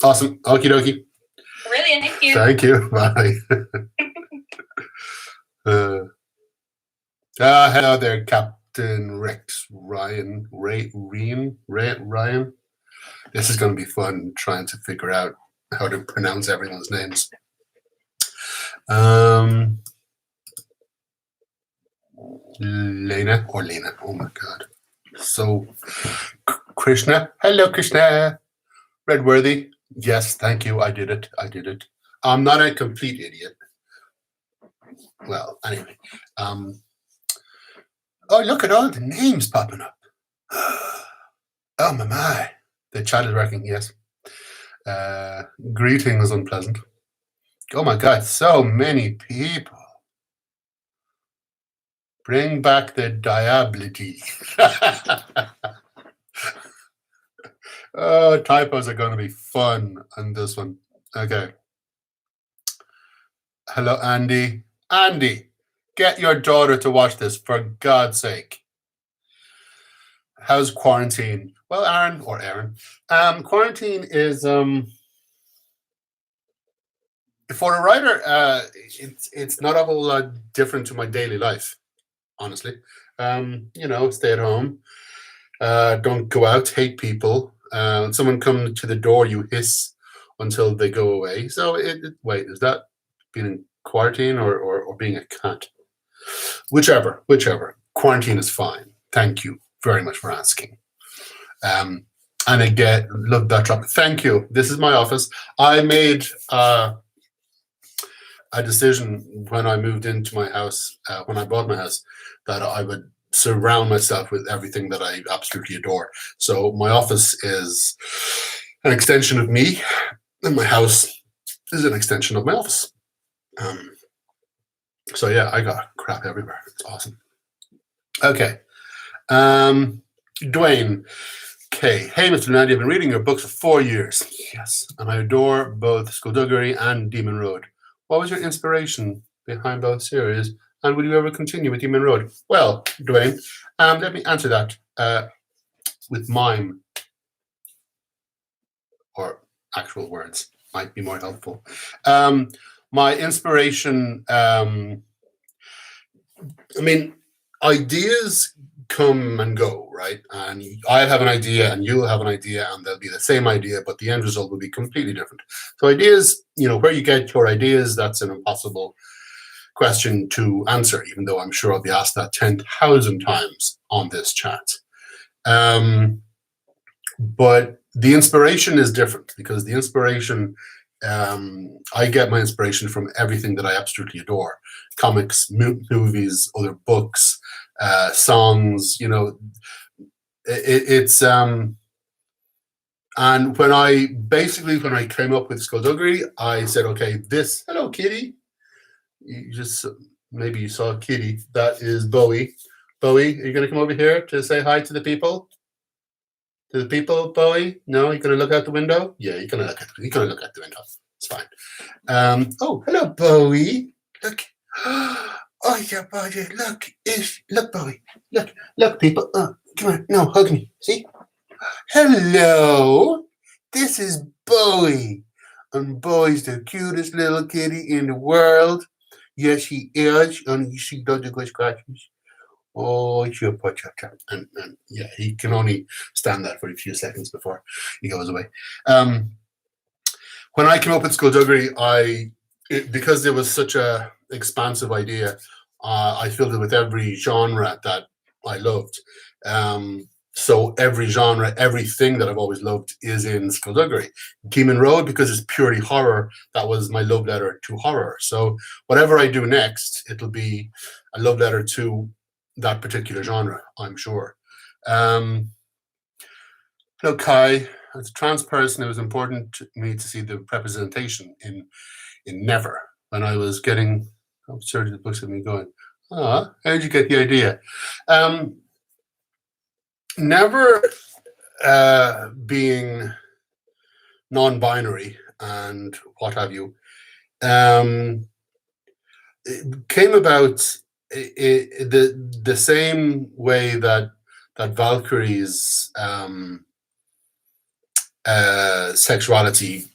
Awesome. Okie dokie. Brilliant. Thank you. Thank you. Bye. Hello there, Captain Rex Ryan. Ryan. This is going to be fun trying to figure out how to pronounce everyone's names. Lena. Oh my God. So, Krishna. Hello, Krishna. Redworthy. Yes, thank you. I did it. I'm not a complete idiot. Well, anyway. Oh, look at all the names popping up. Oh my. The chat is working, yes. Greetings, unpleasant. Oh my God, so many people. Bring back the diablity. Oh, typos are going to be fun on this one. Okay. Hello, Andy. Andy, get your daughter to watch this, for God's sake. How's quarantine? Well, Aaron, quarantine is, for a writer, it's not a whole lot different to my daily life, honestly. Stay at home, don't go out, hate people. When someone comes to the door, you hiss until they go away. So, wait, is that being in quarantine or being a cat? Whichever. Quarantine is fine. Thank you very much for asking. And again, love that drop. Thank you. This is my office. I made a decision when I moved into my house, when I bought my house, that I would surround myself with everything that I absolutely adore. So my office is an extension of me, and my house is an extension of my office. So yeah, I got crap everywhere. It's awesome. Okay. Dwayne K. Hey, Mr. Landy, I've been reading your books for 4 years. Yes. And I adore both Skullduggery and Demon Road. What was your inspiration behind both series? And will you ever continue with Demon Road? Well, Dwayne, let me answer that with mime or actual words. Might be more helpful. My inspiration, ideas come and go, right? And I'll have an idea and you'll have an idea and they'll be the same idea, but the end result will be completely different. So ideas, where you get your ideas, that's an impossible question to answer, even though I'm sure I'll be asked that 10,000 times on this chat. But the inspiration is different because the inspiration, I get my inspiration from everything that I absolutely adore. Comics, movies, other books, songs, it's and when I came up with Skullduggery, I said, okay, hello kitty, maybe you saw kitty, that is Bowie. Bowie, are you going to come over here to say hi to the people? Bowie? No, you're going to look out the window? Yeah, you're going to look out the window. It's fine. Oh, hello, Bowie. Look. Oh, yeah, Bowie. Look, Bowie. Look, people. Come on. No, hug me. See? Hello. This is Bowie. And Bowie's the cutest little kitty in the world. Yes, he is. And she does the good scratches. Oh, you're poor chap. And yeah, he can only stand that for a few seconds before he goes away. When I came up with Skullduggery, because it was such a expansive idea, I filled it with every genre that I loved. So every genre, everything that I've always loved is in Skullduggery. Demon Road, because it's purely horror, that was my love letter to horror. So whatever I do next, it'll be a love letter to that particular genre, I'm sure. Hello, Kai. As a trans person, it was important to me to see the representation in Never. When I was getting absurd, the books at me going, how did you get the idea? Never being non-binary and what have you, it came about the same way that Valkyrie's sexuality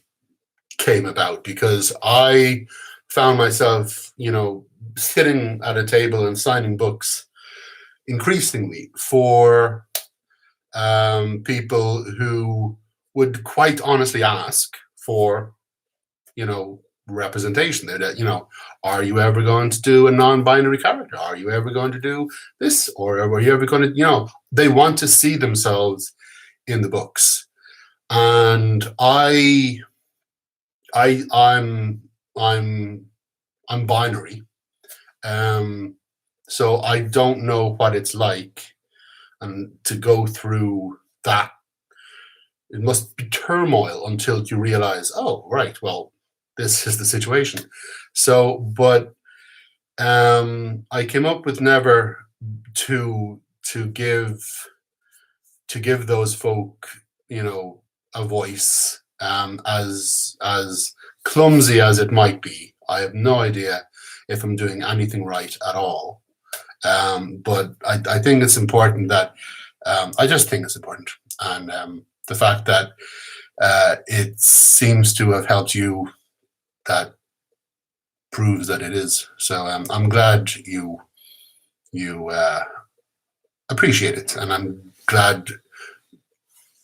came about, because I found myself, sitting at a table and signing books increasingly for people who would quite honestly ask for, representation. That, are you ever going to do a non-binary character? Are you ever going to do this? Or are you ever going to, they want to see themselves in the books. And I'm binary. So I don't know what it's like, and to go through that. It must be turmoil until you realize, oh, right, well, this is the situation. So, but I came up with never to give those folk, a voice, as clumsy as it might be. I have no idea if I'm doing anything right at all. But I think it's important that I just think it's important, and the fact that it seems to have helped you, that proves that it is. So I'm glad you appreciate it, and I'm glad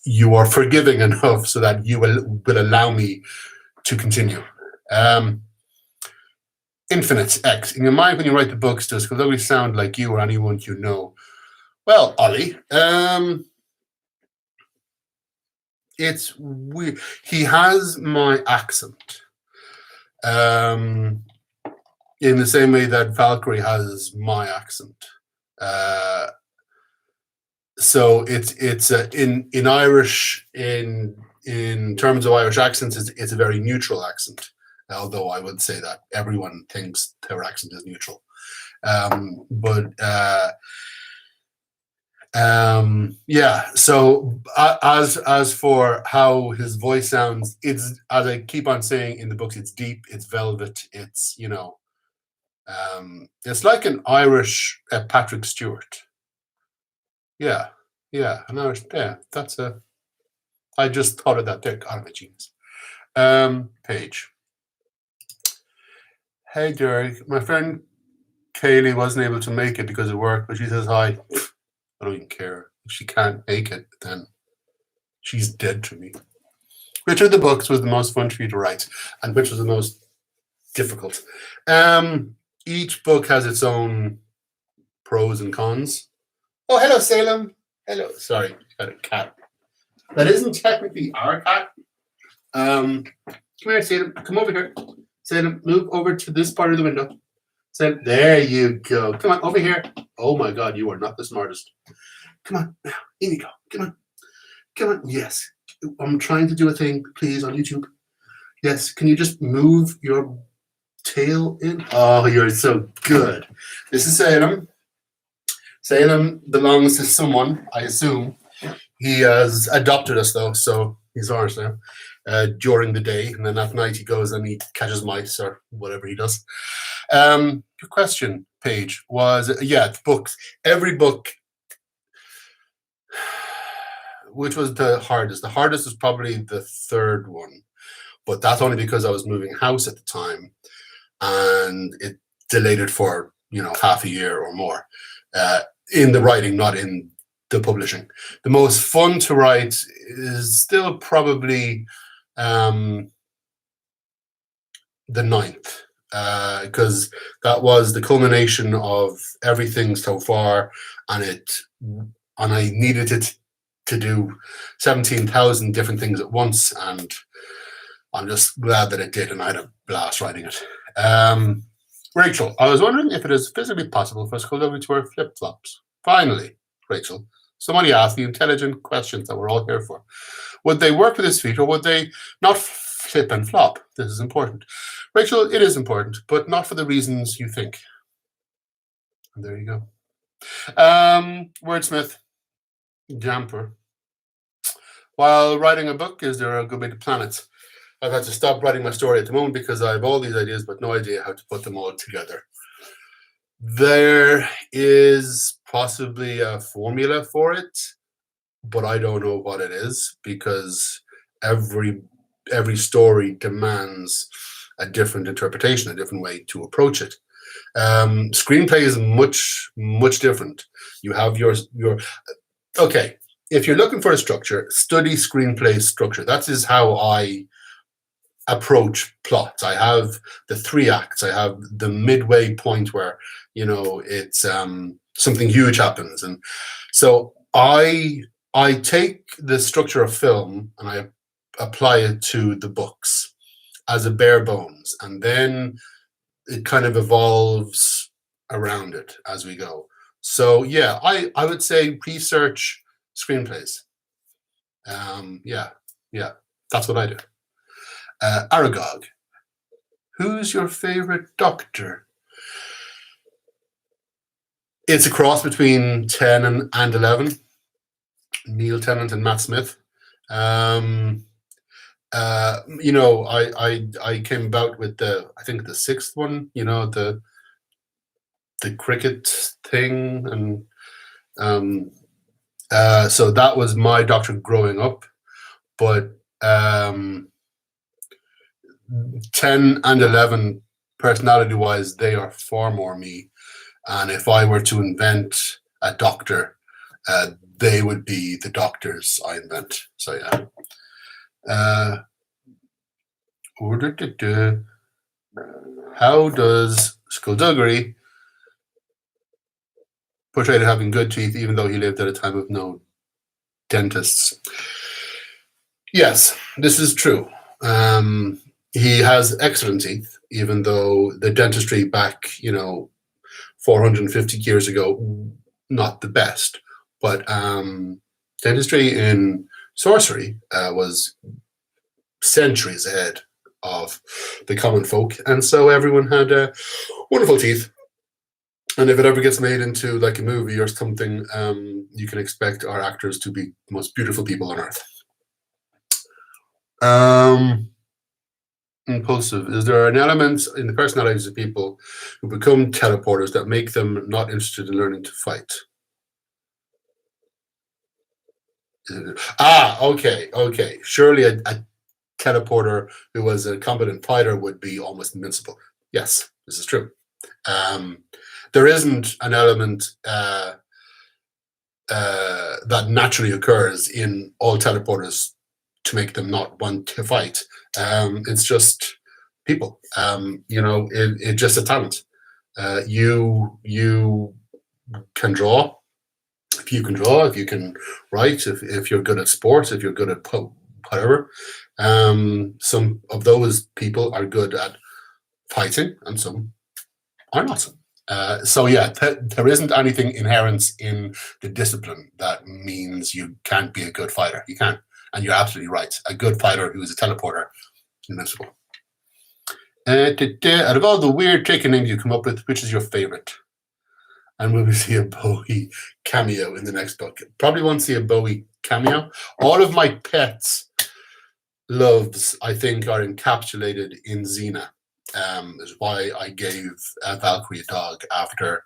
you are forgiving enough so that you will allow me to continue. Infinite X, in your mind when you write the books, does Chloe sound like you or anyone you know? Well, Ollie, it's weird. He has my accent, in the same way that Valkyrie has my accent. So it's in Irish, in terms of Irish accents, it's a very neutral accent. Although I would say that everyone thinks their accent is neutral. Yeah. So as for how his voice sounds, it's, as I keep on saying in the books, it's deep, it's velvet, it's it's like an Irish Patrick Stewart. Yeah, an Irish. Yeah, that's a. I just thought of that there. God, I'm a genius. Page. Hey, Derek. My friend Kaylee wasn't able to make it because of work, but she says hi. I don't even care. If she can't make it, then she's dead to me. Which of the books was the most fun for you to write, and which was the most difficult? Each book has its own pros and cons. Oh, hello, Salem. Hello. Sorry, got a cat. That isn't technically our cat. Come here, Salem. Come over here. Salem, move over to this part of the window. Salem, there you go. Come on, over here. Oh my God, you are not the smartest. Come on, now, in you go. Come on. Come on. Yes. I'm trying to do a thing, please, on YouTube. Yes. Can you just move your tail in? Oh, you're so good. This is Salem. Salem belongs to someone, I assume. He has adopted us, though, so he's ours now during the day. And then at night he goes and he catches mice or whatever he does. Your question, Paige, was, the books. Every book, which was the hardest? The hardest was probably the third one. But that's only because I was moving house at the time. And it delayed it for, half a year or more. In the writing, not in the publishing. The most fun to write is still probably the ninth, because that was the culmination of everything so far, and I needed it to do 17,000 different things at once, and I'm just glad that it did, and I had a blast writing it. Rachel, I was wondering if it is physically possible for us to wear flip-flops. Finally, Rachel, somebody asked the intelligent questions that we're all here for. Would they work with this feat, or would they not flip and flop? This is important. Rachel, it is important, but not for the reasons you think. And there you go. Wordsmith, Jamper. While writing a book, is there a good way to plan it? I've had to stop writing my story at the moment because I have all these ideas, but no idea how to put them all together. There is possibly a formula for it, but I don't know what it is, because every every story demands a different interpretation, a different way to approach it. Screenplay is much different. You have your okay. If you're looking for a structure, study screenplay structure. That is how I approach plots. I have the 3 acts. I have the midway point where it's something huge happens, and so I take the structure of film and I apply it to the books as a bare bones, and then it kind of evolves around it as we go. So yeah, I would say research screenplays. Yeah, that's what I do. Aragog, who's your favorite Doctor? It's a cross between 10 and 11. Neil Tennant and Matt Smith. I came about with I think the 6th one, the cricket thing, and so that was my Doctor growing up. But 10 and 11, personality-wise, they are far more me. And if I were to invent a Doctor, they would be the Doctors I invent. So yeah. How does Skullduggery portray having good teeth, even though he lived at a time of no dentists? Yes, this is true. He has excellent teeth, even though the dentistry back, 450 years ago, not the best. But dentistry in sorcery was centuries ahead of the common folk, and so everyone had wonderful teeth. And if it ever gets made into like a movie or something, you can expect our actors to be the most beautiful people on earth. Impulsive. Is there an element in the personalities of people who become teleporters that make them not interested in learning to fight? Okay. Surely a teleporter who was a competent fighter would be almost invincible. Yes, this is true. There isn't an element that naturally occurs in all teleporters to make them not want to fight. It's just people. It's just a talent. You can draw. If you can draw, if you can write, if you're good at sports, if you're good at whatever, some of those people are good at fighting and some are not. So yeah, there isn't anything inherent in the discipline that means you can't be a good fighter. You can, and you're absolutely right. A good fighter who is a teleporter, invincible. Out of all the weird chicken names you come up with, which is your favorite? And will we see a Bowie cameo in the next book? Probably won't see a Bowie cameo. All of my pets' loves, I think, are encapsulated in Xena. Is why I gave Valkyrie a dog after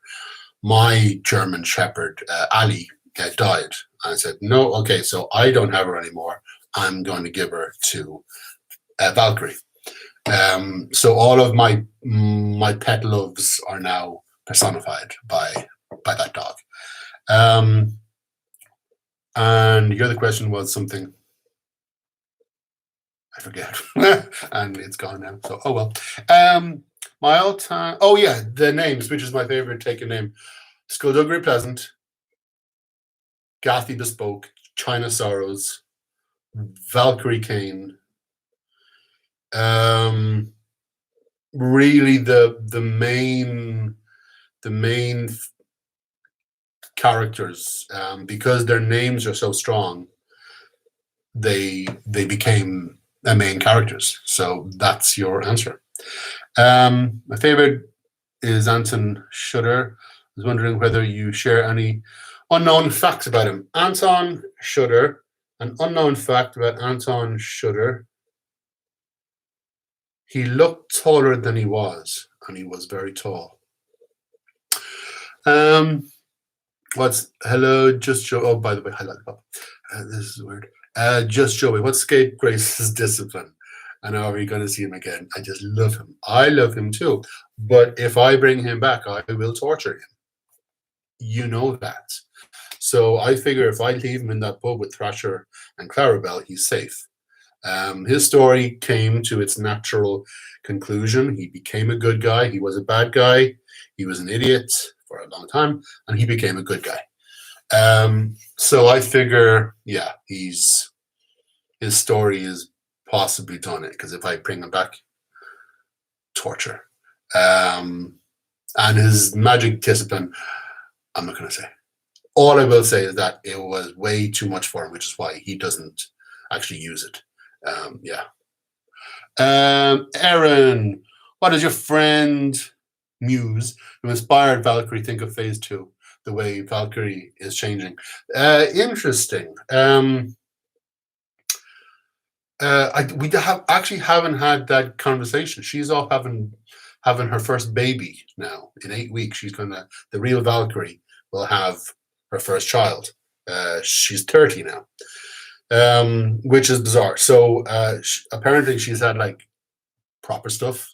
my German Shepherd, Ali, died. And I said, no, okay, so I don't have her anymore. I'm going to give her to Valkyrie. So all of my pet loves are now personified by that dog. And the other question was something I forget, and it's gone now. So oh well. My all-time. Oh yeah, the names, which is my favorite taken name: Skullduggery Pleasant, Gathy Bespoke, China Sorrows, Valkyrie Kane. Really, the main characters, because their names are so strong, they became the main characters. So that's your answer. My favorite is Anton Schutter. I was wondering whether you share any unknown facts about him. Anton Schutter, an unknown fact about Anton Schutter. He looked taller than he was, and he was very tall. Hello, just Joe. Oh, by the way, hello. This is weird. Just Joey. What's Scapegrace's discipline? and are we going to see him again? I just love him. I love him too. But if I bring him back, I will torture him. You know that. So I figure if I leave him in that pub with Thrasher and Clarabelle, he's safe. His story came to its natural conclusion. He became a good guy. He was a bad guy. He was an idiot for a long time, and he became a good guy. So I figure, yeah, his story is possibly done it, because if I bring him back, torture. And his magic discipline, I'm not going to say. All I will say is that it was way too much for him, which is why he doesn't actually use it. Yeah. Aaron, what does your friend Muse, who inspired Valkyrie, think of Phase 2? The way Valkyrie is changing. Interesting. We haven't had that conversation. She's off having her first baby now in 8 weeks. The real Valkyrie will have her first child. She's 30 now, which is bizarre. So apparently she's had like proper stuff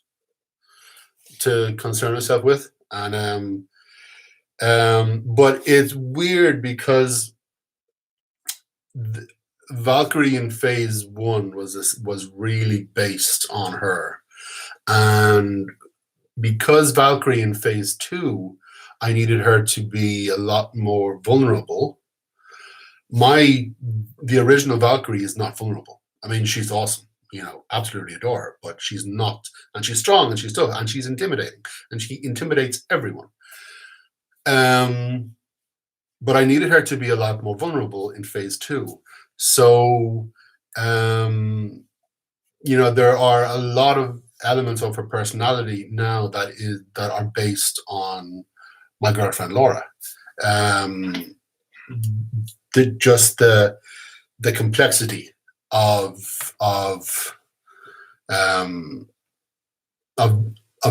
to concern herself with, and but it's weird because Valkyrie in Phase 1 was really based on her, and because Valkyrie in Phase 2, I needed her to be a lot more vulnerable. The original Valkyrie is not vulnerable. I mean, she's awesome, absolutely adore her, but she's not, and she's strong, and she's tough, and she's intimidating, and she intimidates everyone. But I needed her to be a lot more vulnerable in Phase 2. So, there are a lot of elements of her personality now that are based on my girlfriend Laura. The complexity of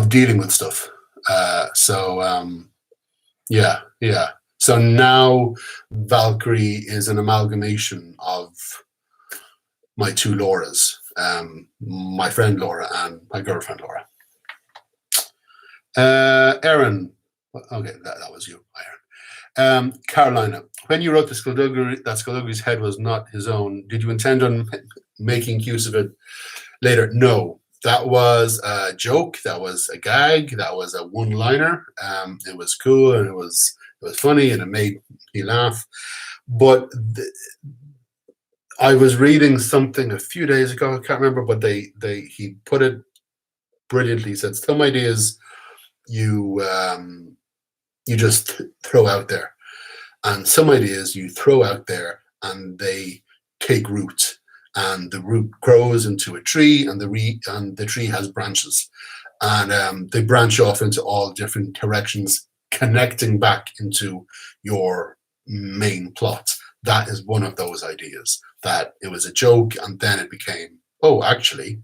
dealing with stuff. Yeah. So now Valkyrie is an amalgamation of my two Lauras, my friend Laura and my girlfriend Laura. Aaron, okay, that was you, Aaron. Carolina, when you wrote that Skullduggery's head was not his own, did you intend on making use of it later? No, that was a joke. That was a gag. That was a one-liner. It was cool, and it was funny, and it made me laugh. But I was reading something a few days ago. I can't remember, but he put it brilliantly. He said some ideas you just throw out there, and some ideas you throw out there and they take root, and the root grows into a tree, and the tree has branches, and they branch off into all different directions, connecting back into your main plot. That is one of those ideas, that it was a joke, and then it became, actually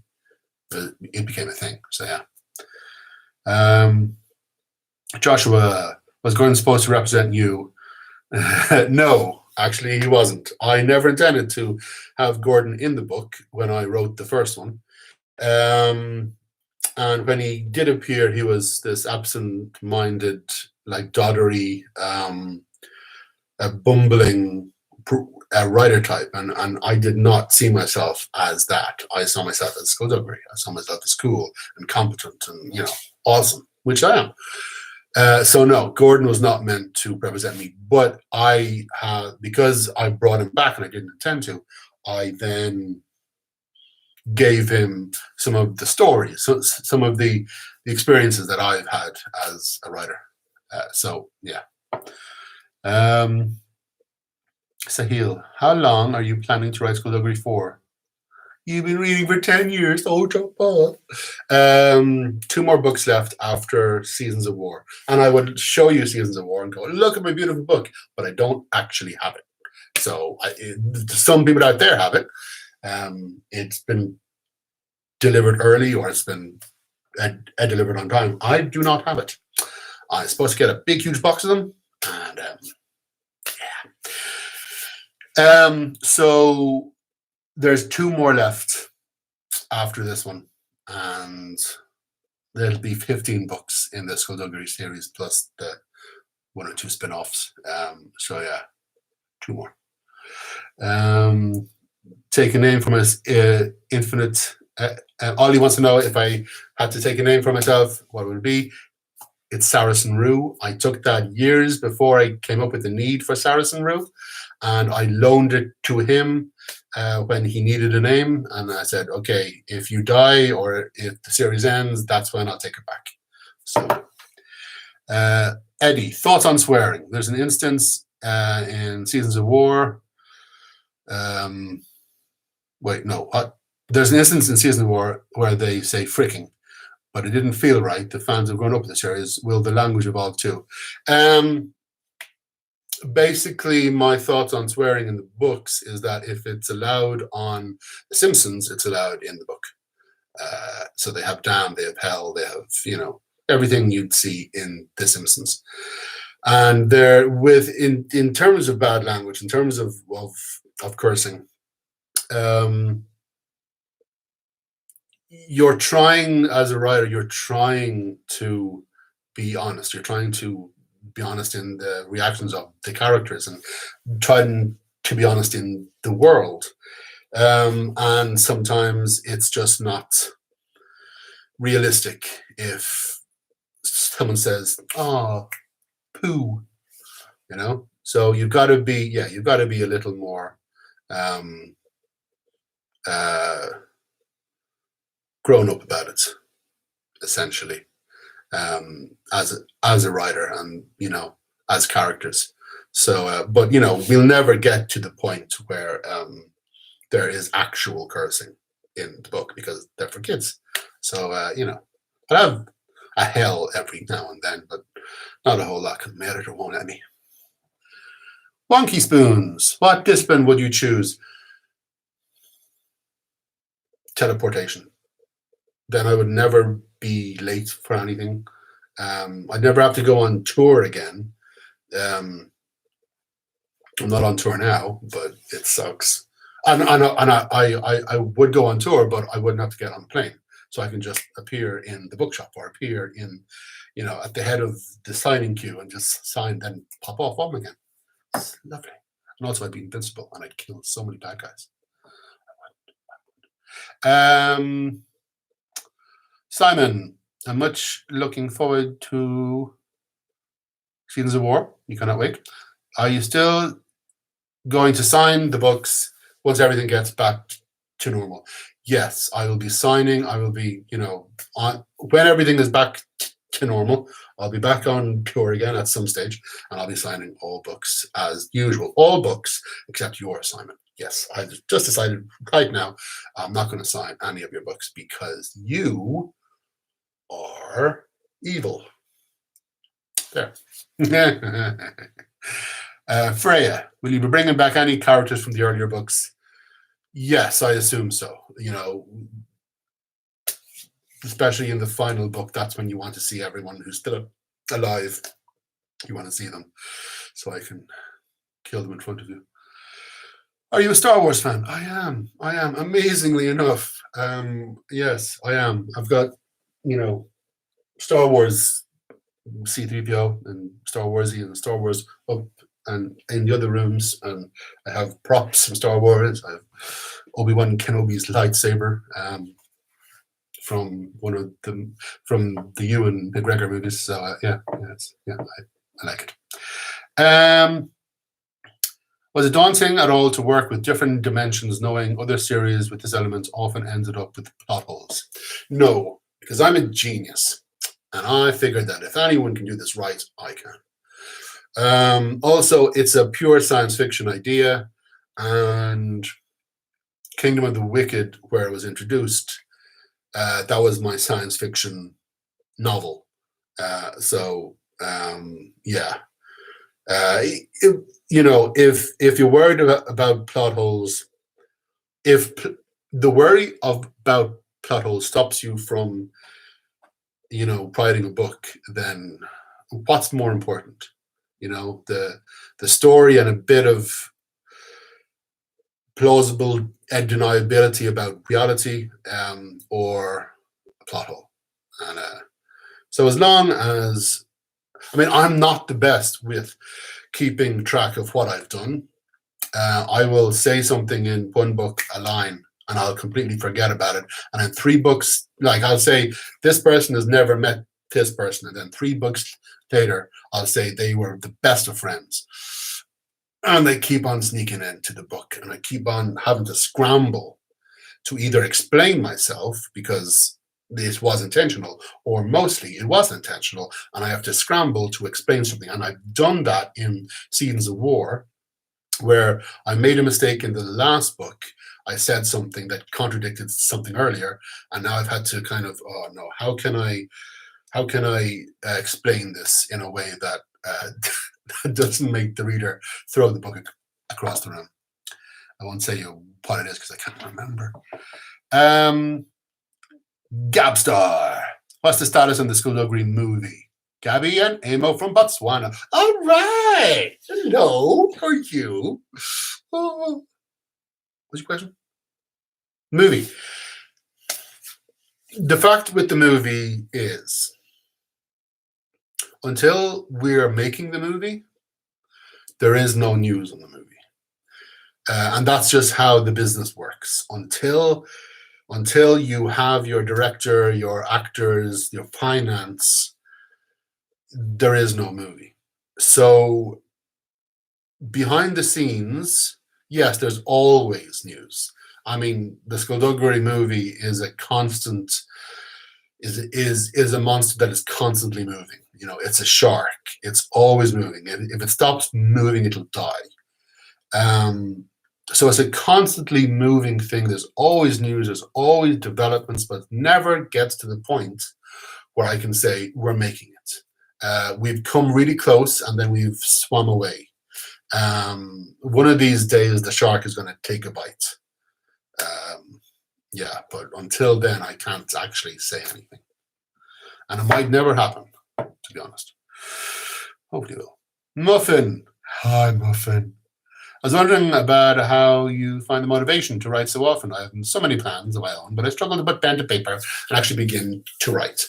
it became a thing. So yeah. Joshua, was Gordon supposed to represent you? No, actually he wasn't. I never intended to have Gordon in the book when I wrote the first one. And when he did appear, he was this absent-minded, like doddery, a bumbling writer type, and I did not see myself as that. I saw myself as skullduggery. I saw myself as cool and competent and awesome, which I am. So no, Gordon was not meant to represent me, but because I brought him back and I didn't intend to, I then gave him some of the stories, some of the experiences that I've had as a writer. So yeah. Sahil, how long are you planning to write Skullduggery for? You've been reading for 10 years. Oh, jump off. 2 more books left after Seasons of War. And I would show you Seasons of War and go, look at my beautiful book, but I don't actually have it. So some people out there have it. It's been delivered early, or it's been delivered on time. I do not have it. I'm supposed to get a big, huge box of them. And yeah. So there's 2 more left. after this one, and there'll be 15 books in the Skullduggery series plus the 1 or 2 spin-offs. So yeah, 2 more. Take a name from his infinite. Ollie wants to know if I had to take a name for myself, what would it be? It's Saracen Rue. I took that years before I came up with the need for Saracen Rue, and I loaned it to him when he needed a name, and I said, okay, if you die or if the series ends, that's when I'll take it back. So, Eddie, thoughts on swearing? There's an instance in Seasons of War. Wait, no. There's an instance in Season of War where they say fricking, but it didn't feel right. The fans have grown up with the series. Will the language evolve too? Basically, my thoughts on swearing in the books is that if it's allowed on The Simpsons, it's allowed in the book. So they have damn, they have hell, they have, everything you'd see in The Simpsons. And they're in terms of bad language, in terms of cursing, you're trying, as a writer, you're trying to be honest. You're trying to be honest in the reactions of the characters and trying to be honest in the world. And sometimes it's just not realistic if someone says, oh, poo, So you've got to be a little more grown up about it, essentially, as a writer and as characters. So, but we'll never get to the point where there is actual cursing in the book because they're for kids. So I have a hell every now and then, but not a whole lot because my editor won't let me. Wonky Spoons, what discipline would you choose? Teleportation. Then I would never be late for anything. I'd never have to go on tour again. I'm not on tour now, but it sucks. And I would go on tour, but I wouldn't have to get on a plane. So I can just appear in the bookshop or appear in, at the head of the signing queue and just sign, then pop off home again. It's lovely. And also I'd be invincible and I'd kill so many bad guys. Simon, I'm much looking forward to Seasons of War. You cannot wait. Are you still going to sign the books once everything gets back to normal? Yes, I will be signing. I will be, when everything is back to normal, I'll be back on tour again at some stage, and I'll be signing all books as usual. All books except yours, Simon. Yes, I just decided right now I'm not going to sign any of your books because you are evil. There. Freya, will you be bringing back any characters from the earlier books? Yes, I assume so. Especially in the final book, that's when you want to see everyone who's still alive. You want to see them so I can kill them in front of you. Are you a Star Wars fan? I am. Amazingly enough. Yes, I am. I've got, Star Wars C-3PO and Star Warsy and Star Wars up and in the other rooms, and I have props from Star Wars. I have Obi-Wan Kenobi's lightsaber from the Ewan McGregor movies. So I like it. Was it daunting at all to work with different dimensions, knowing other series with this element often ended up with plot holes? No, because I'm a genius. And I figured that if anyone can do this right, I can. Also, it's a pure science fiction idea. And Kingdom of the Wicked, where it was introduced, that was my science fiction novel. If you're worried about plot holes, if the worry about plot holes stops you from writing a book, then what's more important? The story and a bit of plausible deniability about reality, or a plot hole. And so as long as, I mean, I'm not the best with keeping track of what I've done. I will say something in one book, a line, and I'll completely forget about it. And in 3 books, like I'll say, this person has never met this person. And then 3 books later, I'll say they were the best of friends. And they keep on sneaking into the book. And I keep on having to scramble to either explain myself because this was intentional, or mostly it was intentional. And I have to scramble to explain something. And I've done that in Seasons of War, where I made a mistake in the last book. I said something that contradicted something earlier, and now I've had to kind of, oh no, how can I explain this in a way that doesn't make the reader throw the book across the room? I won't say what it is because I can't remember. Gabstar, what's the status on the Skullduggery movie? Gabby and Amo from Botswana. All right. Hello. How are you? Oh. What's your question? Movie. The fact with the movie is, until we're making the movie, there is no news on the movie. And that's just how the business works. Until you have your director, your actors, your finance, there is no movie. So behind the scenes, yes, there's always news. I mean, the Skullduggery movie is a constant, is a monster that is constantly moving. You know, it's a shark. It's always moving. And if it stops moving, it'll die. So it's a constantly moving thing. There's always news. There's always developments, but it never gets to the point where I can say we're making it. We've come really close, and then we've swum away. One of these days, the shark is going to take a bite. Yeah, but until then, I can't actually say anything. And it might never happen, to be honest. Hopefully it will. Muffin. Hi, Muffin. I was wondering about how you find the motivation to write so often. I have so many plans of my own, but I struggle to put pen to paper and actually begin to write.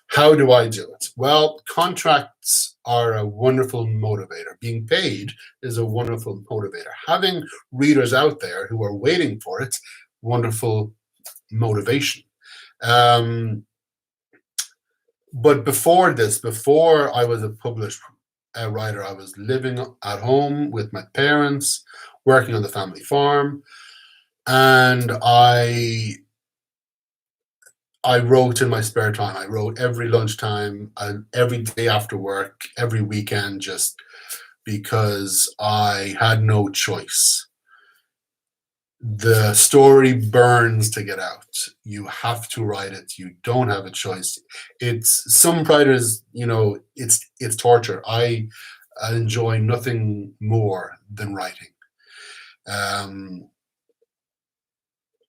How do I do it? Well, contracts are a wonderful motivator. Being paid is a wonderful motivator. Having readers out there who are waiting for it, wonderful motivation. But before this, before I was a published writer, I was living at home with my parents, working on the family farm, and I wrote in my spare time. I wrote every lunchtime, every day after work, every weekend, just because I had no choice. The story burns to get out. You have to write it. You don't have a choice. It's some writers, you know, it's torture. I enjoy nothing more than writing.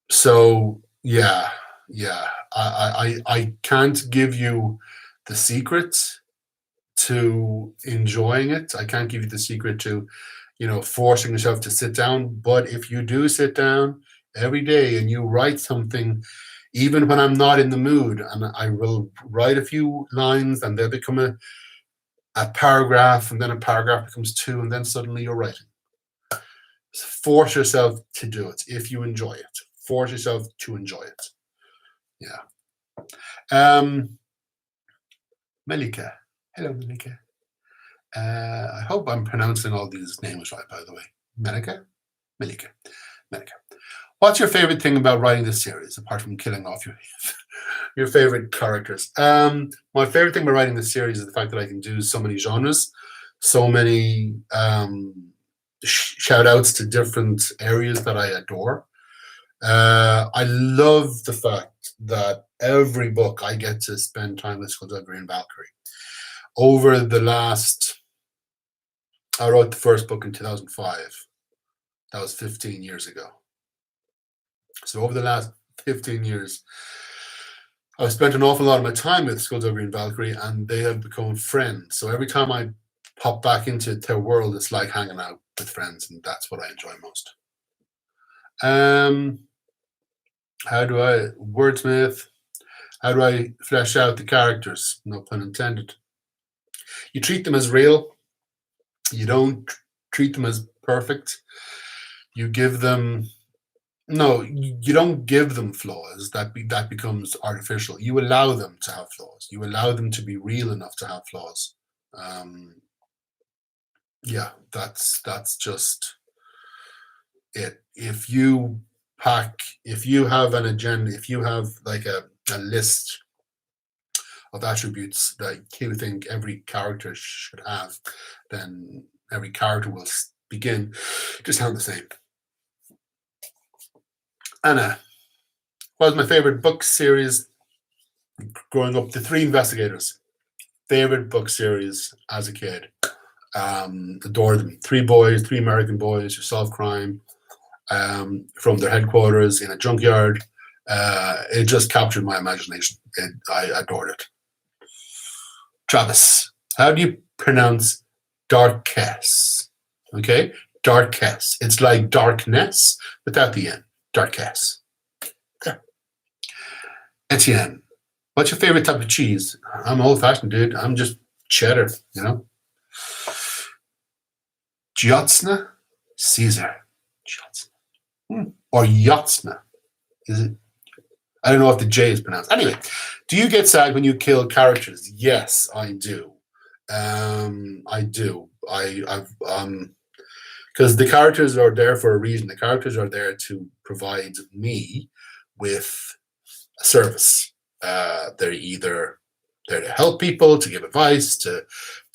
So yeah. I can't give you the secret to enjoying it. I can't give you the secret to, you know, forcing yourself to sit down. But if you do sit down every day and you write something, even when I'm not in the mood, and I will write a few lines and they'll become a paragraph, and then a paragraph becomes 2, and then suddenly you're writing. Force yourself to do it if you enjoy it. Force yourself to enjoy it. Yeah. Melika. Hello, Melika. I hope I'm pronouncing all these names right, by the way. Melika? Melika. What's your favorite thing about writing this series, apart from killing off your favorite characters? My favorite thing about writing this series is the fact that I can do so many genres, so many shout outs to different areas that I adore. I love the fact that every book I get to spend time with Skullduggery and Valkyrie. Over the last, I wrote the first book in 2005. That was 15 years ago. So over the last 15 years, I've spent an awful lot of my time with Skullduggery and Valkyrie, and they have become friends. So every time I pop back into their world, it's like hanging out with friends, and that's what I enjoy most. How do I wordsmith? How do I flesh out the characters? No pun intended. You treat them as real. You don't treat them as perfect. You give them no. You don't give them flaws. That becomes artificial. You allow them to have flaws. You allow them to be real enough to have flaws. Yeah, that's just it. If you have an agenda, if you have like a list of attributes that you think every character should have, then every character will begin to sound the same. Anna, what was my favorite book series growing up? The Three Investigators. Favorite book series as a kid. Adored them. Three American boys who solve crime from their headquarters in a junkyard. It just captured my imagination. I adored it. Travis, how do you pronounce Darkess? Okay, Darkess. It's like darkness without the N. Darkess. There. Etienne, what's your favorite type of cheese? I'm old-fashioned, dude. I'm just cheddar, you know. Giotsna? Caesar. Giotsna. Or Yotsna. Is it? I don't know if the J is pronounced. Anyway, do you get sad when you kill characters? Yes, I do. I do. I've because the characters are there for a reason. The characters are there to provide me with a service. They're either there to help people, to give advice, to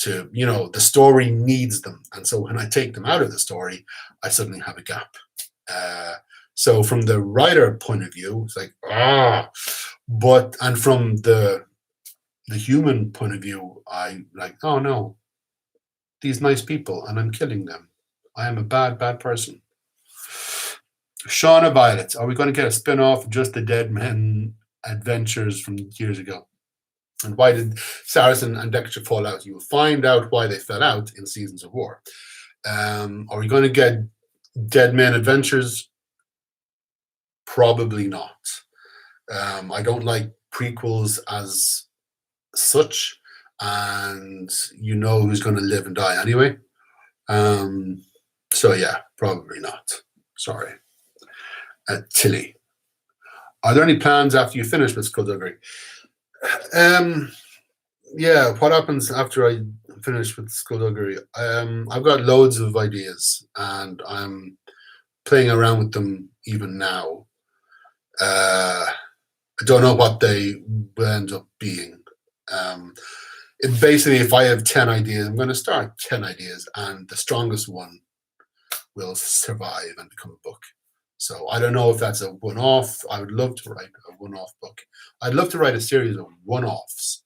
the story needs them. And so when I take them out of the story, I suddenly have a gap. So from the writer point of view, it's like, and from the human point of view, I like, oh no, these nice people, and I'm killing them. I am a bad, bad person. Shauna Violet, are we going to get a spin-off of just the Dead Men adventures from years ago? And why did Saracen and Dexter fall out? You will find out why they fell out in Seasons of War. Are we going to get Dead Men adventures? Probably not. I don't like prequels as such, and you know who's going to live and die anyway. So yeah, probably not. Sorry. Tilly, are there any plans after you finish with Skullduggery? Yeah, what happens after I finish with Skullduggery? I've got loads of ideas, and I'm playing around with them even now. I don't know what they will end up being. Basically, if I have 10 ideas, I'm going to start 10 ideas, and the strongest one will survive and become a book. So I don't know if that's a one-off. I would love to write a one-off book. I'd love to write a series of one-offs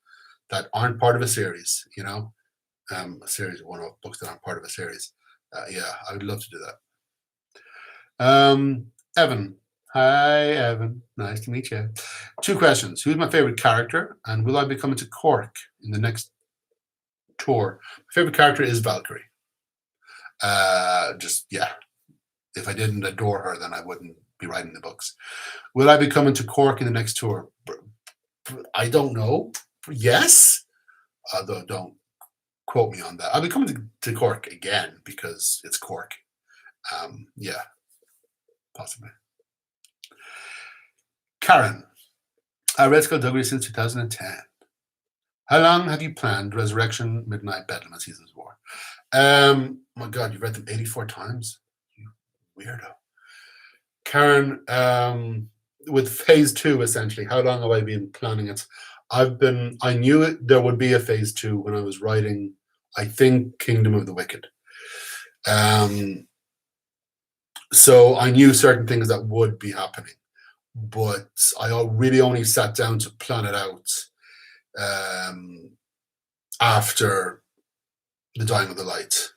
that aren't part of a series, a series of one-off books that aren't part of a series. Yeah, I would love to do that. Evan. Hi, Evan. Nice to meet you. 2 questions. Who's my favorite character, and will I be coming to Cork in the next tour? My favorite character is Valkyrie. If I didn't adore her, then I wouldn't be writing the books. Will I be coming to Cork in the next tour? I don't know. Yes. Although don't quote me on that. I'll be coming to Cork again because it's Cork. Yeah, possibly. Karen, I read Skullduggery since 2010. How long have you planned Resurrection, Midnight, Bedlam, and Seasons of War? My God, you've read them 84 times? You weirdo. Karen, with phase 2, essentially, how long have I been planning it? I knew there would be a phase 2 when I was writing, I think, Kingdom of the Wicked. So I knew certain things that would be happening, but I really only sat down to plan it out after the Dying of the Light.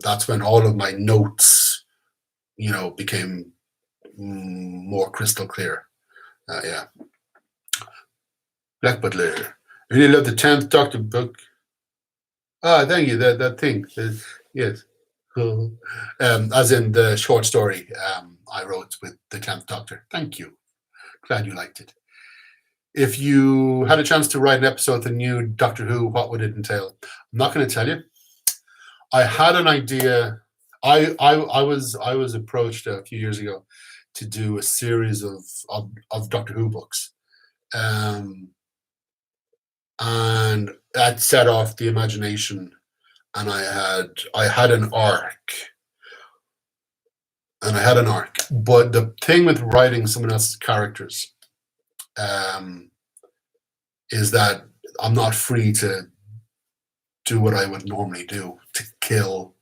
That's when all of my notes, became more crystal clear. Yeah. Black Butler. I really love the 10th Doctor book. Thank you. That thing. Yes. Cool. As in the short story. I wrote with the 10th Doctor. Thank you. Glad you liked it. If you had a chance to write an episode of the new Doctor Who, what would it entail? I'm not going to tell you. I had an idea. I was approached a few years ago to do a series of Doctor Who books, and that set off the imagination. And I had an arc, But the thing with writing someone else's characters is that I'm not free to do what I would normally do, to kill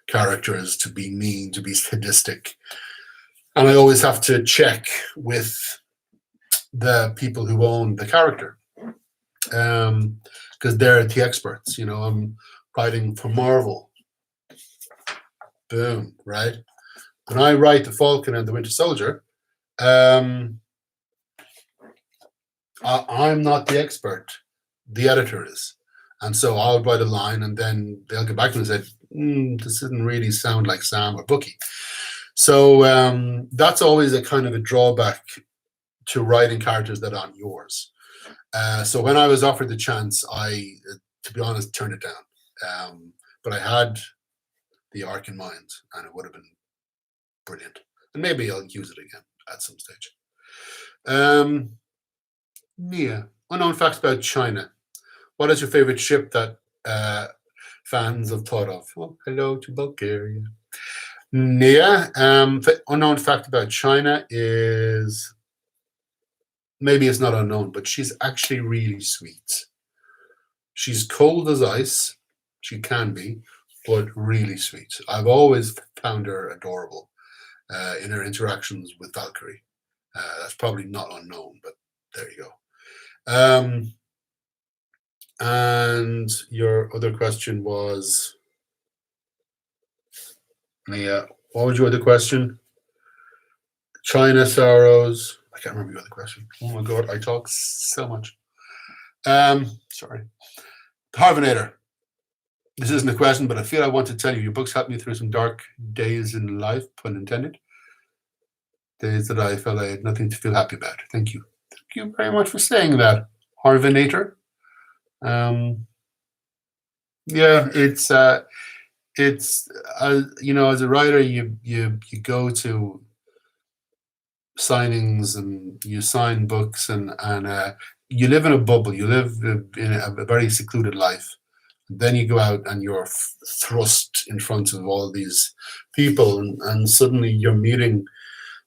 characters, to be mean, to be sadistic. And I always have to check with the people who own the character, because they're the experts. I'm writing for Marvel. Boom, right? When I write The Falcon and the Winter Soldier, I'm not the expert. The editor is. And so I'll write a line, and then they'll get back to me and say, this didn't really sound like Sam or Bucky. So that's always a kind of a drawback to writing characters that aren't yours. So when I was offered the chance, I, to be honest, turned it down. But I had the arc in mind, and it would have been brilliant. And maybe I'll use it again at some stage. Nia, unknown facts about China. What is your favorite ship that fans have thought of? Well, hello to Bulgaria. Nia, unknown fact about China is, maybe it's not unknown, but she's actually really sweet. She's cold as ice. She can be, but really sweet. I've always found her adorable in her interactions with Valkyrie. That's probably not unknown, but there you go. And your other question was, Nia, what was your other question? China sorrows. I can't remember your other question. Oh my God, I talk so much. Sorry. Harvinator. This isn't a question, but I feel I want to tell you, your books helped me through some dark days in life, pun intended. Days that I felt I had nothing to feel happy about. Thank you. Thank you very much for saying that, Harvinator. Yeah, it's as a writer, you go to signings and you sign books, and you live in a bubble. You live in a very secluded life. Then you go out and you're thrust in front of all these people, and suddenly you're meeting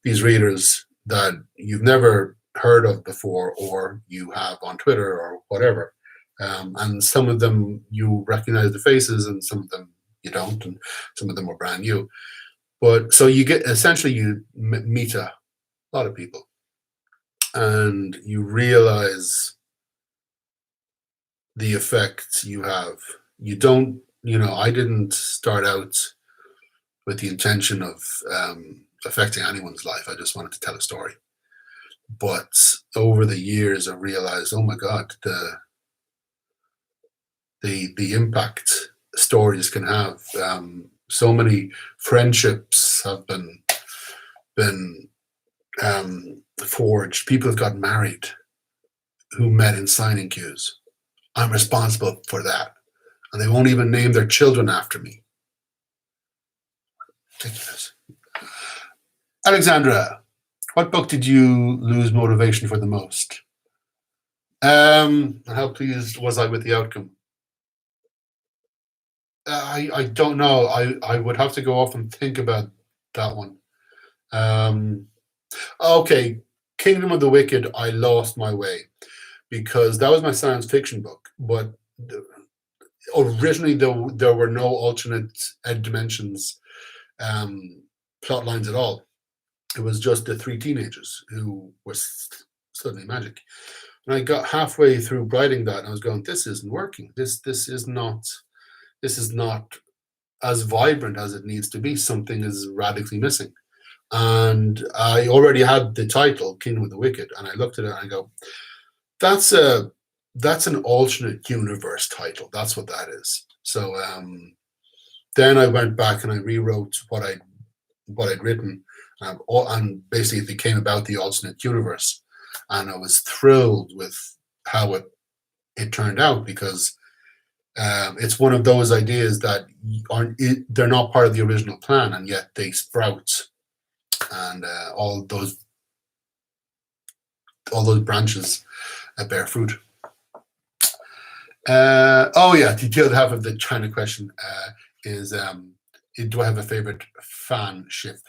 these readers that you've never heard of before, or you have on Twitter or whatever. And some of them you recognize the faces, and some of them you don't, and some of them are brand new. But so you meet a lot of people, and you realize the effect you have. You don't, I didn't start out with the intention of affecting anyone's life. I just wanted to tell a story. But over the years, I realized, oh my God, the impact stories can have. So many friendships have been forged. People have got married who met in signing queues. I'm responsible for that. And they won't even name their children after me. Ridiculous. Alexandra, what book did you lose motivation for the most? And how pleased was I with the outcome? I don't know. I would have to go off and think about that one. Okay, Kingdom of the Wicked, I lost my way because that was my science fiction book. But originally, there were no alternate dimensions plot lines at all. It was just the three teenagers who were suddenly magic. And I got halfway through writing that, and I was going, "This isn't working. This is not as vibrant as it needs to be. Something is radically missing." And I already had the title, Kingdom of the Wicked, and I looked at it and I go, "That's an alternate universe title. That's what that is." So then I went back and I rewrote what I'd written, And basically it became about the alternate universe. And I was thrilled with how it turned out, because it's one of those ideas that they're not part of the original plan, and yet they sprout, and all those branches bear fruit. Oh yeah, the other half of the China question is, do I have a favorite fan ship?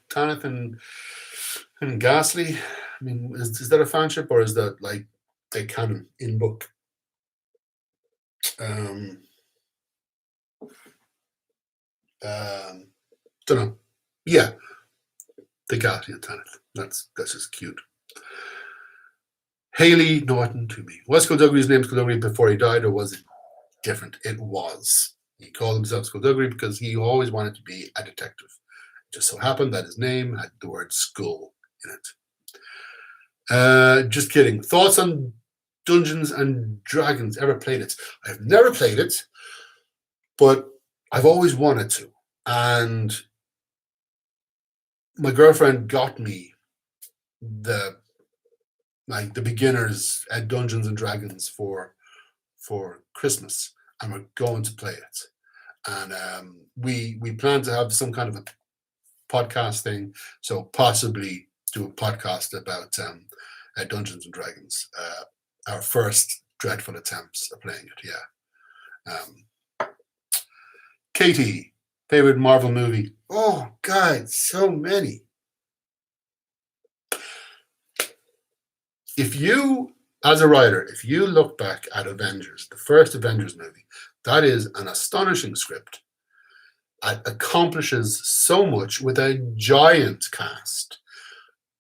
Tanith and Ghastly. I mean, is that a fan ship, or is that like a canon in book? Don't know. Yeah, the Ghastly and Tanith. That's just cute. Haley Norton to me. Was Skullduggery's name Skullduggery before he died, or was it different? It was. He called himself Skullduggery because he always wanted to be a detective. It just so happened that his name had the word skull in it. Just kidding. Thoughts on Dungeons and Dragons? Ever played it? I've never played it, but I've always wanted to. And my girlfriend got me the beginners at Dungeons and Dragons for Christmas, and we're going to play it. And we plan to have some kind of a podcast thing, so possibly do a podcast about Dungeons and Dragons. Our first dreadful attempts at playing it. Yeah. Katie, favorite Marvel movie? Oh God, so many. If you, as a writer, if you look back at Avengers, the first Avengers movie, that is an astonishing script. It accomplishes so much with a giant cast.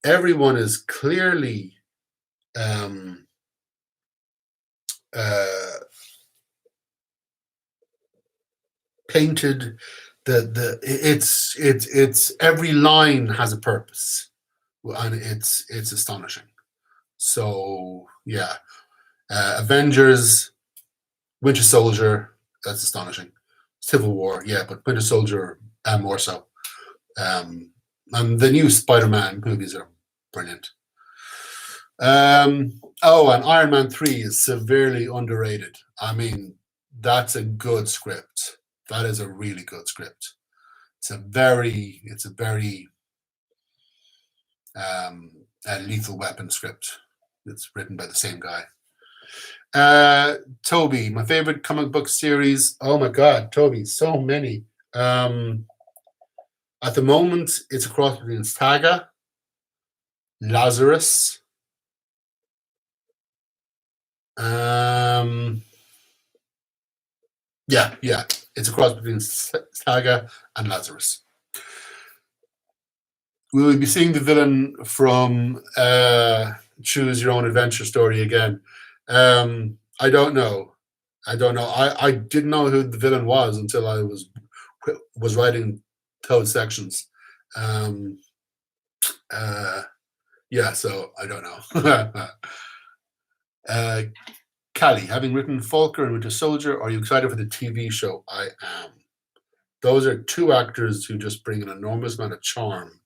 Everyone is clearly painted. It's every line has a purpose, and it's astonishing. So yeah, Avengers, Winter Soldier, that's astonishing. Civil War, yeah, but Winter Soldier more so. And the new Spider-Man movies are brilliant. And Iron Man 3 is severely underrated. I mean, that's a good script. That is a really good script. It's a very Lethal Weapon script. It's written by the same guy. Toby, my favorite comic book series. Oh my God, Toby, so many. At the moment, it's a cross between Saga, Lazarus. Yeah, it's a cross between Saga and Lazarus. Will we be seeing the villain from Choose Your Own Adventure story again? I don't know. I didn't know who the villain was until I was writing Toad sections. Yeah, so I don't know. Callie, having written Falker and Winter Soldier, are you excited for the TV show? I am. Those are two actors who just bring an enormous amount of charm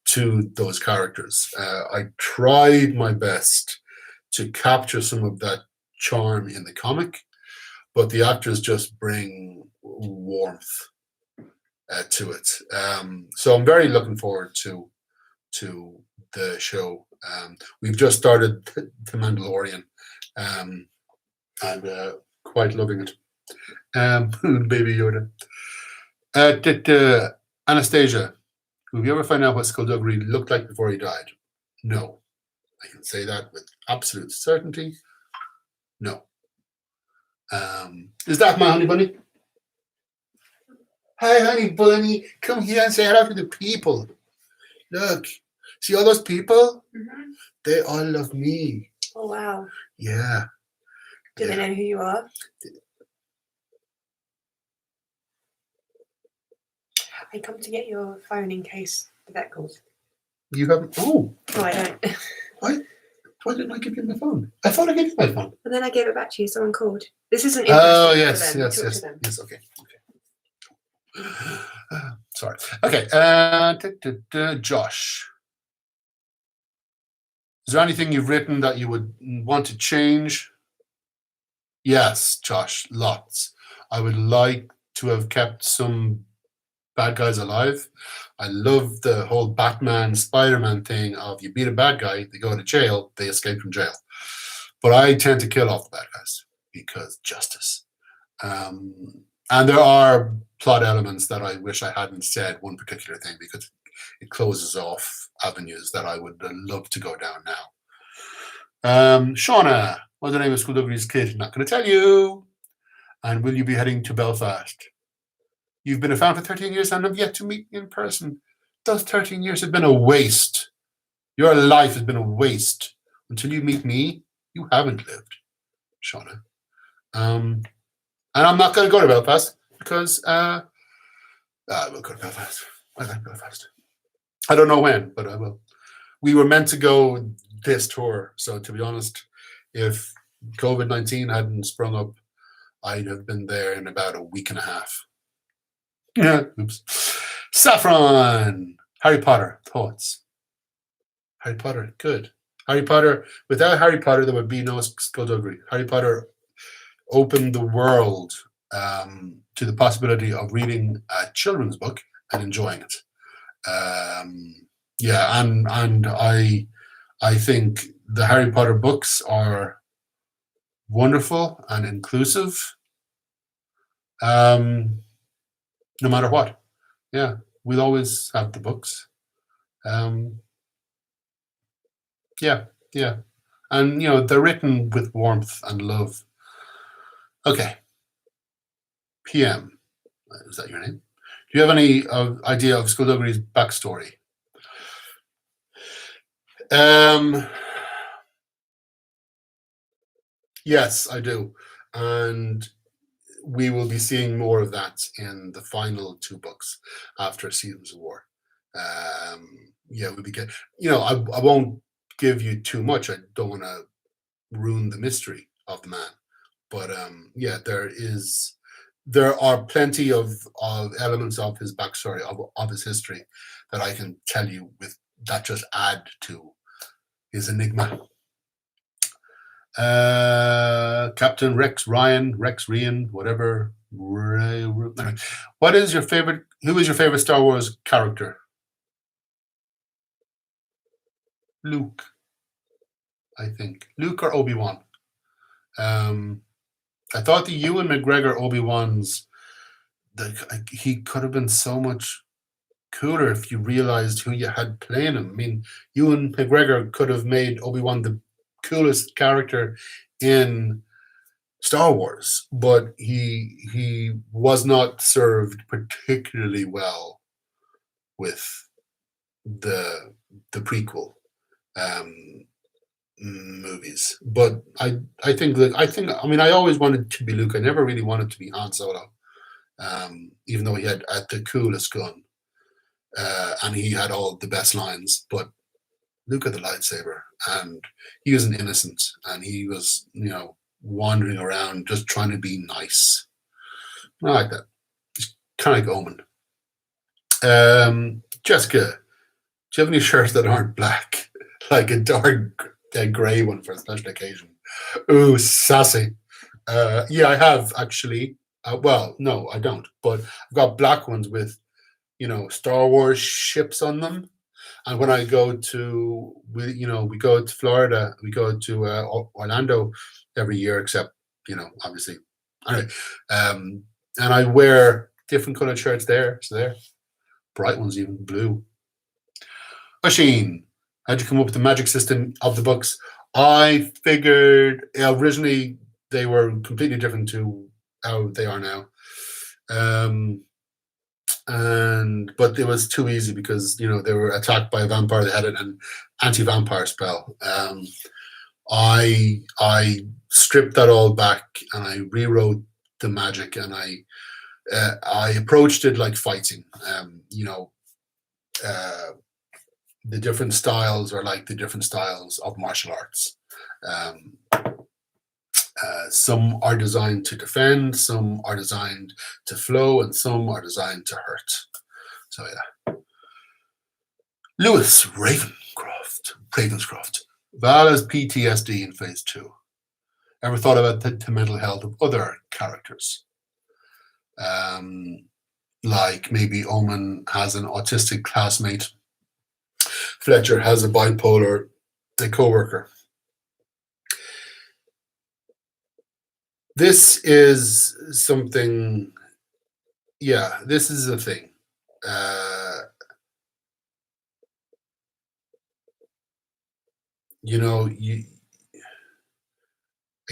to those characters. I tried my best to capture some of that charm in the comic, but the actors just bring warmth to it. So I'm very looking forward to the show. We've just started The Mandalorian, and quite loving it. Baby Yoda. Anastasia, have you ever find out what Skullduggery looked like before he died? No. I can say that with absolute certainty. No. Is that my honey bunny? Hi, honey bunny. Come here and say hello to the people. Look. See all those people? Mm-hmm. They all love me. Oh, wow. Yeah. Do they know who you are? I come to get your phone in case the vet calls. You haven't? Oh. No, I don't. Why didn't I give you my phone? I thought I gave you my phone. And then I gave it back to you. Someone called. This isn't. Oh, yes, okay. Sorry. Okay. Josh, is there anything you've written that you would want to change? Yes, Josh, lots. I would like to have kept some bad guys alive. I love the whole Batman Spider-Man thing of you beat a bad guy, they go to jail, they escape from jail. But I tend to kill off the bad guys because justice. And there are plot elements that I wish I hadn't said one particular thing because it closes off avenues that I would love to go down now. Shauna, what's the name of Skullduggery's kid? Not going to tell you. And will you be heading to Belfast? You've been a fan for 13 years and have yet to meet in person. Those 13 years have been a waste. Your life has been a waste. Until you meet me, you haven't lived, Shauna. And I'm not going to go to Belfast because I will go to Belfast. I like Belfast. I don't know when, but I will. We were meant to go this tour. So to be honest, if COVID-19 hadn't sprung up, I'd have been there in about a week and a half. Yeah. Oops. Saffron. Harry Potter. Thoughts? Harry Potter. Good. Harry Potter. Without Harry Potter, there would be no Skullduggery. Harry Potter opened the world to the possibility of reading a children's book and enjoying it. Yeah, and I think the Harry Potter books are wonderful and inclusive. No matter what. Yeah, we'll always have the books. Yeah. And, they're written with warmth and love. Okay. PM. Is that your name? Do you have any idea of Skullduggery's backstory? Yes, I do. And we will be seeing more of that in the final two books after Seasons of War. We'll be getting, I won't give you too much. I don't want to ruin the mystery of the man. But there are plenty of elements of his backstory, of his history that I can tell you with that just add to his enigma. Captain Rex Ryan, whatever. What is your favorite? Who is your favorite Star Wars character? Luke, I think. Luke or Obi-Wan. I thought the Ewan McGregor Obi-Wan's, he could have been so much cooler if you realized who you had playing him. I mean, Ewan McGregor could have made Obi-Wan the coolest character in Star Wars, but he was not served particularly well with the prequel movies. But I mean, I always wanted to be Luke. I never really wanted to be Han Solo, even though he had the coolest gun and he had all the best lines. But Luke had the lightsaber, and he was an innocent, and he was, wandering around just trying to be nice. I like that. It's kind of like Omen. Jessica, do you have any shirts that aren't black, like a dark grey one for a special occasion? Ooh, sassy. Yeah, I have actually. Well, no, I don't. But I've got black ones with, Star Wars ships on them. And when I go to, we go to Florida, we go to Orlando every year, except, obviously. Anyway, and I wear different colored shirts there. So there, bright ones, even blue. Oisin, how'd you come up with the magic system of the books? I figured originally they were completely different to how they are now. But it was too easy because they were attacked by a vampire. They had an anti-vampire spell. I stripped that all back and I rewrote the magic, and I approached it like fighting. The different styles are like the different styles of martial arts. Some are designed to defend, some are designed to flow, and some are designed to hurt. So yeah. Lewis Ravenscroft. Val has PTSD in phase 2. Ever thought about the mental health of other characters? Like maybe Omen has an autistic classmate. Fletcher has a bipolar co-worker. This is something, yeah, this is a thing. I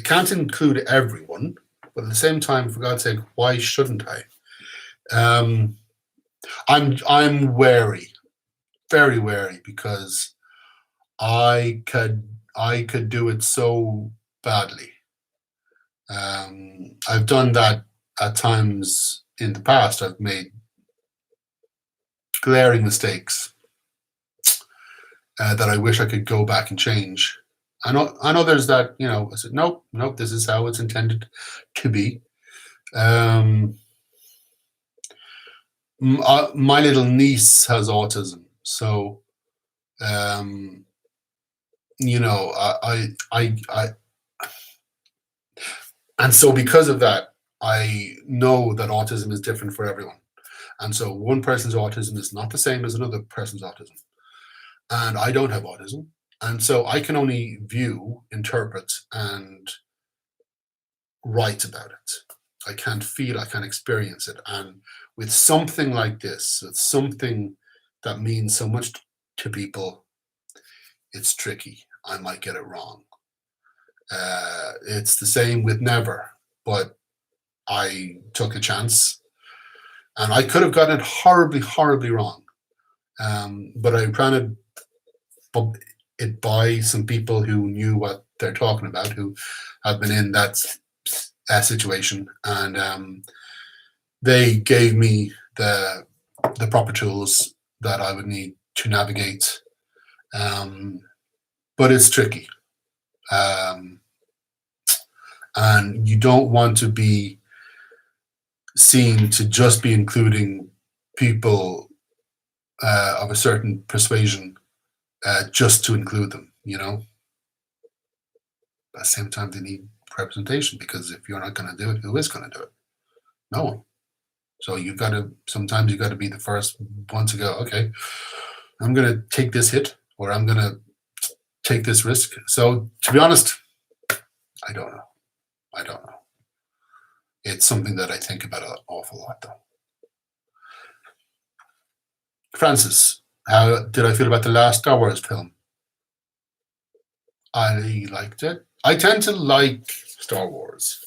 can't include everyone, but at the same time, for God's sake, why shouldn't I? I'm wary, very wary, because I could do it so badly. I've done that at times in the past. I've made glaring mistakes that I wish I could go back and change. I know there's that, I said, nope, this is how it's intended to be. My little niece has autism, so I and so because of that, I know that autism is different for everyone. And so one person's autism is not the same as another person's autism. And I don't have autism. And so I can only view, interpret, and write about it. I can't feel, I can't experience it. And with something like this, it's something that means so much to people, it's tricky. I might get it wrong. It's the same with Never, but I took a chance. And I could have gotten it horribly, horribly wrong. But I ran it by some people who knew what they're talking about, who have been in that situation. And they gave me the proper tools that I would need to navigate. But it's tricky. And you don't want to be seen to just be including people of a certain persuasion just to include them, At the same time, they need representation, because if you're not going to do it, who is going to do it? No one. So sometimes you've got to be the first one to go, okay, I'm going to take this hit, or I'm going to take this risk. So to be honest, I don't know. It's something that I think about an awful lot, though. Francis, how did I feel about the last Star Wars film? I liked it. I tend to like Star Wars.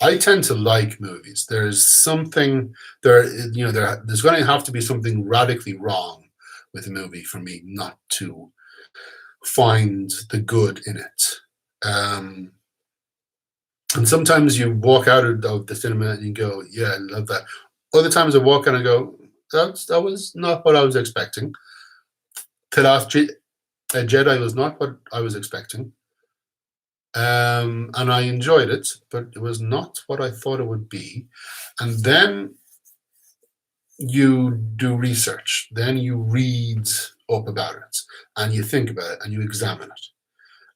I tend to like movies. There's something there's going to have to be something radically wrong with a movie for me not to find the good in it. And sometimes you walk out of the cinema and you go, yeah, I love that. Other times I walk out and go, that was not what I was expecting. The Last Jedi was not what I was expecting. And I enjoyed it, but it was not what I thought it would be. And then you do research. Then you read up about it, and you think about it, and you examine it.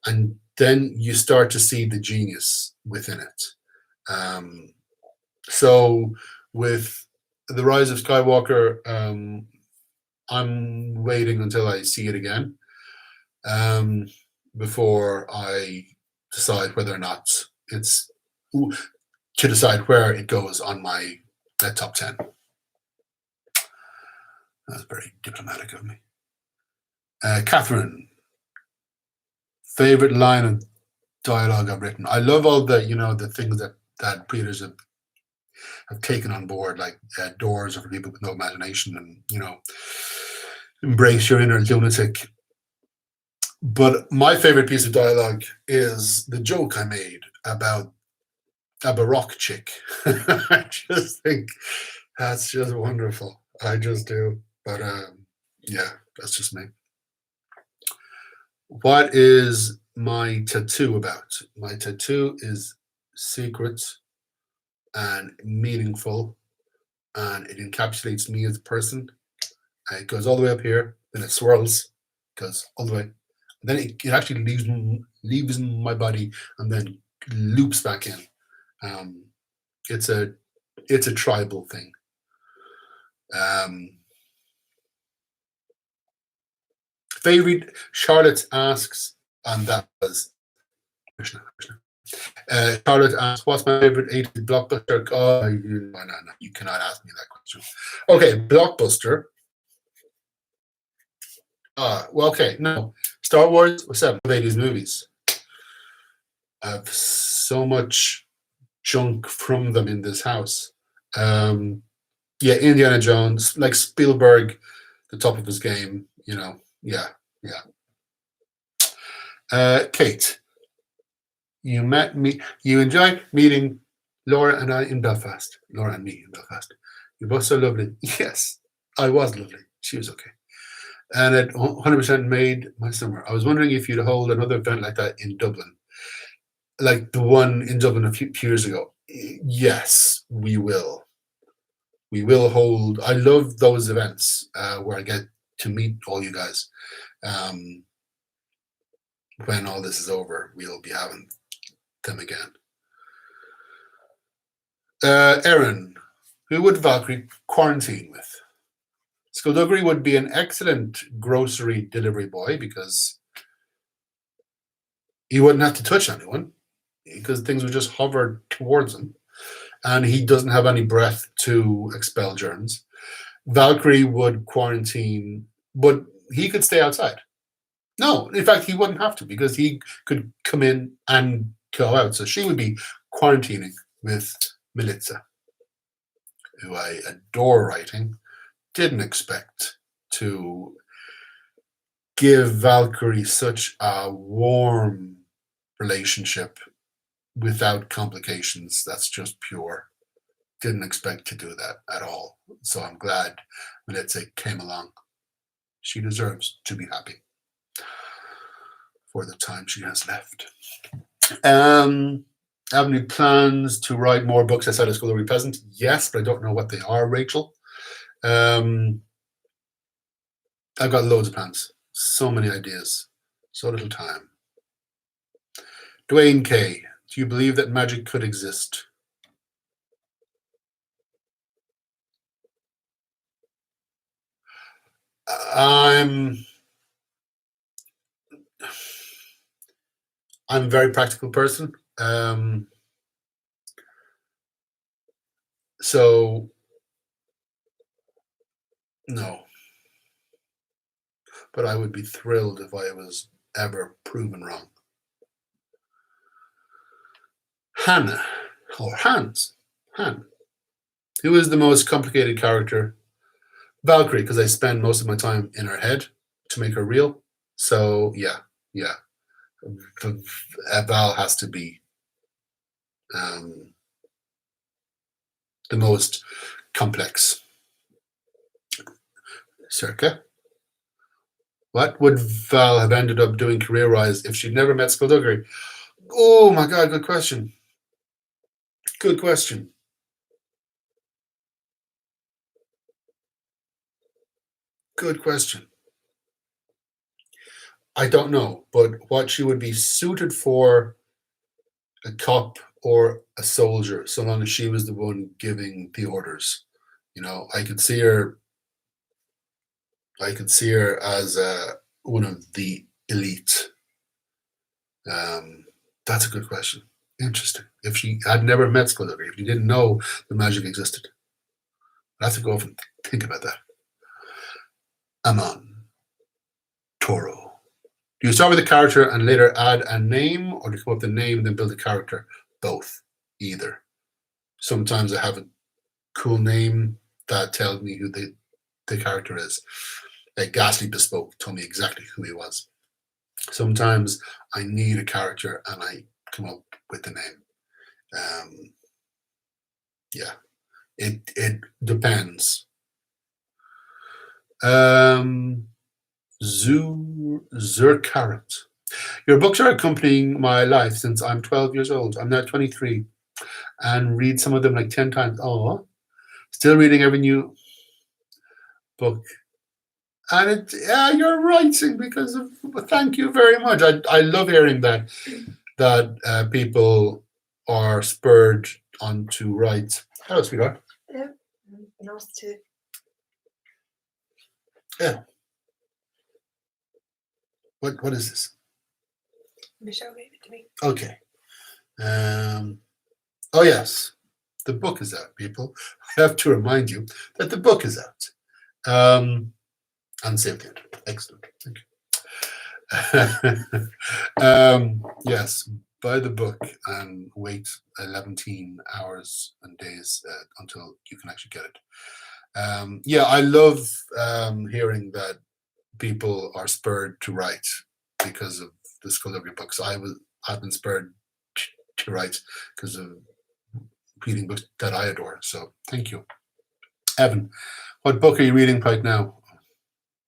And then you start to see the genius within it. So with The Rise of Skywalker, I'm waiting until I see it again before I decide whether or not to decide where it goes on my top 10. That's very diplomatic of me. Catherine, favorite line of dialogue I've written. I love all the the things that creators have taken on board, like doors are for people with no imagination, and embrace your inner lunatic. But my favorite piece of dialogue is the joke I made about a Baroque chick. I just think that's just wonderful. I just do. But yeah, that's just me. What is my tattoo about? My tattoo is secret and meaningful, and it encapsulates me as a person. It goes all the way up here, then it swirls, goes all the way, and then it actually leaves my body and then loops back in. It's a tribal thing. Favorite, Charlotte asks, and that was Krishna. Charlotte asks, what's my favorite 80s blockbuster? Oh, no, you cannot ask me that question. Okay, blockbuster. Well, okay, no. Star Wars was 7 80s movies. I have so much junk from them in this house. Yeah, Indiana Jones, like Spielberg, the top of his game, yeah. Kate, you enjoyed meeting Laura and I in Belfast. Laura and me in Belfast. You're both so lovely. Yes, I was lovely. She was okay. And it 100% made my summer. I was wondering if you'd hold another event like that in Dublin, like the one in Dublin a few years ago. Yes, we will. We will hold. I love those events where I get to meet all you guys. When all this is over, we'll be having them again. Erin, who would Valkyrie quarantine with? Skullduggery would be an excellent grocery delivery boy because he wouldn't have to touch anyone because things would just hover towards him, and he doesn't have any breath to expel germs. Valkyrie would quarantine, but he could stay outside. No, in fact, he wouldn't have to because he could come in and go out. So she would be quarantining with Militza, who I adore writing. Didn't expect to give Valkyrie such a warm relationship without complications. That's just pure. Didn't expect to do that at all. So I'm glad Militza came along. She deserves to be happy for the time she has left. Have any plans to write more books outside of Skullduggery Peasant? Yes, but I don't know what they are, Rachel. I've got loads of plans. So many ideas. So little time. Dwayne K., do you believe that magic could exist? I'm a very practical person. So, no. But I would be thrilled if I was ever proven wrong. Hannah, or Hans, Han. Who is the most complicated character? Valkyrie, because I spend most of my time in her head to make her real. So, yeah. Val has to be the most complex. Circa. What would Val have ended up doing career-wise if she'd never met Skullduggery? Oh my God, good question. Good question. Good question. I don't know, but what she would be suited for, a cop or a soldier, so long as she was the one giving the orders. I could see her as one of the elite. That's a good question. Interesting. If she had never met Skullduggery, if you didn't know the magic existed, I'd have to go off and think about that. Amon. Toro. Do you start with a character and later add a name, or do you come up with a name and then build a character? Both. Either. Sometimes I have a cool name that tells me who the character is. Like Ghastly Bespoke told me exactly who he was. Sometimes I need a character and I come up with the name. Yeah. It depends. Zurkarat. Your books are accompanying my life since I'm 12 years old. I'm now 23 and read some of them like 10 times. Oh, still reading every new book. And yeah, you're writing because of. Thank you very much. I love hearing that people are spurred on to write. Hello, sweetheart. Yeah. Been asked to. Yeah. What is this? Michelle gave it to me. Okay. Oh yes, the book is out, people. I have to remind you that the book is out. And save the internet. Excellent. Thank you. Yes, buy the book and wait 11 hours and days until you can actually get it. Yeah, I love hearing that people are spurred to write because of the Skull of your books. I've been spurred to write because of reading books that I adore. So thank you. Evan, what book are you reading right now?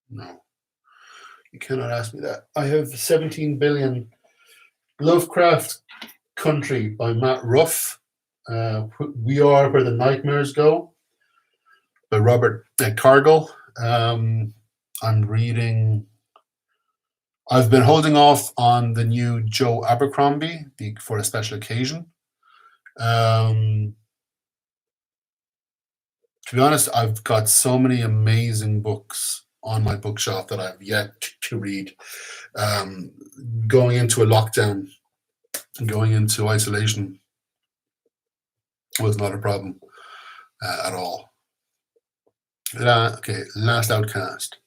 No, you cannot ask me that. I have 17 billion. Lovecraft Country by Matt Ruff. We Are Where the Nightmares Go by Robert Cargill. I'm reading. I've been holding off on the new Joe Abercrombie for a special occasion. To be honest, I've got so many amazing books on my bookshelf that I've yet to read. Going into a lockdown, going into isolation was not a problem at all. Okay, Last Outcast.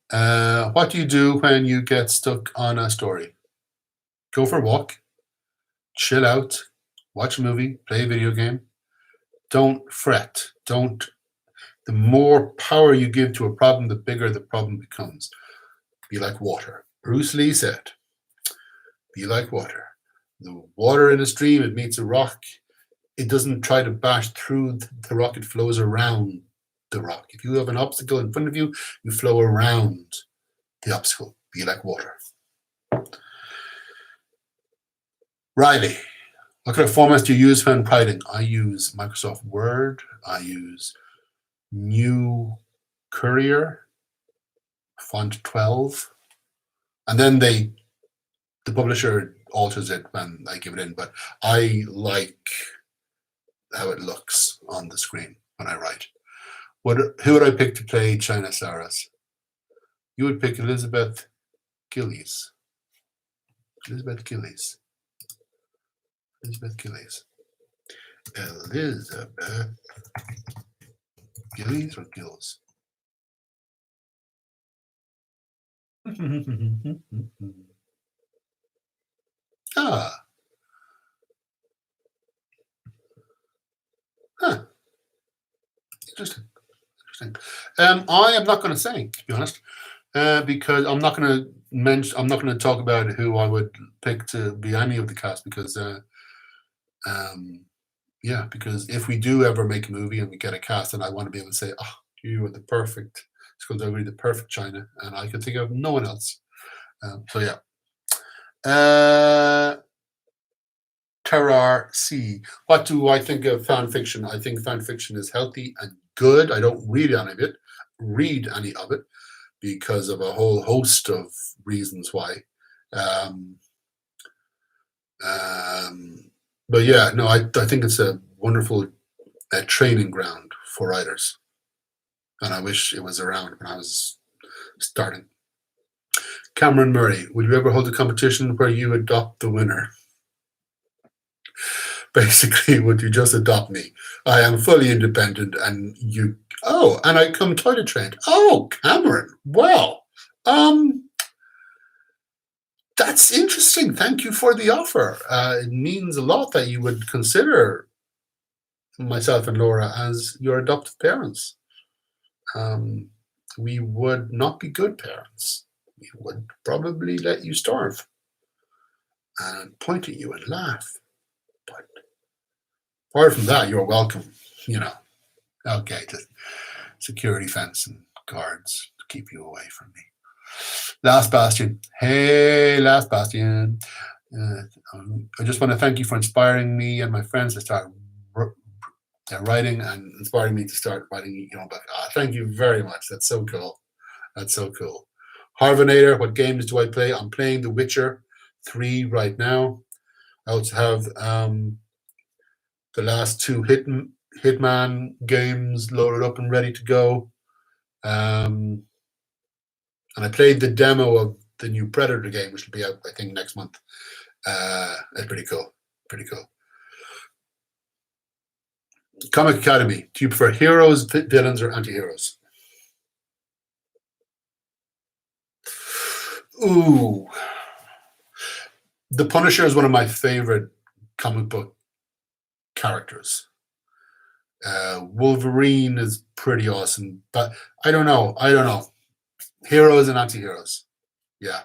What do you do when you get stuck on a story? Go for a walk, chill out, watch a movie, play a video game. Don't fret. The more power you give to a problem, the bigger the problem becomes. Be like water. Bruce Lee said, be like water. The water in a stream, it meets a rock. It doesn't try to bash through the rock, it flows around the rock. If you have an obstacle in front of you, you flow around the obstacle. Be like water. Riley, what kind of formats do you use when writing? I use Microsoft Word. I use New Courier, font 12. And then the publisher alters it when I give it in, but I like how it looks on the screen when I write. Who would I pick to play China Saras? You would pick Elizabeth Gillies. Elizabeth Gillies. Elizabeth Gillies. Elizabeth Gillies or Gills? Ah. Huh. Interesting. I am not going to say, to be honest, because I'm not going to mention. I'm not going to talk about who I would pick to be any of the cast because, yeah, because if we do ever make a movie and we get a cast, and I want to be able to say, "Oh, you are the perfect," it's going to be the perfect China, and I can think of no one else. So yeah. Terrar C. What do I think of fan fiction? I think fan fiction is healthy and good. I don't read any of it because of a whole host of reasons why. But yeah, no, I think it's a wonderful training ground for writers, and I wish it was around when I was starting. Cameron Murray, will you ever hold a competition where you adopt the winner? Basically, would you just adopt me? I am fully independent, and you. Oh, and I come toilet trained. Oh, Cameron. Well, that's interesting. Thank you for the offer. It means a lot that you would consider myself and Laura as your adoptive parents. We would not be good parents. We would probably let you starve and point at you and laugh. But apart from that, you're welcome. Okay, just security fence and guards to keep you away from me. Last Bastion. Hey, Last Bastion. I just want to thank you for inspiring me and my friends to start writing and inspiring me to start writing your own book. Thank you very much. That's so cool. That's so cool. Harvinator, what games do I play? I'm playing The Witcher 3 right now. I also have the last two Hitman games loaded up and ready to go. And I played the demo of the new Predator game, which will be out, I think, next month. It's pretty cool. Pretty cool. Comic Academy. Do you prefer heroes, villains, or anti-heroes? Ooh. The Punisher is one of my favorite comic book characters. Wolverine is pretty awesome, but I don't know. Heroes and anti-heroes. Yeah,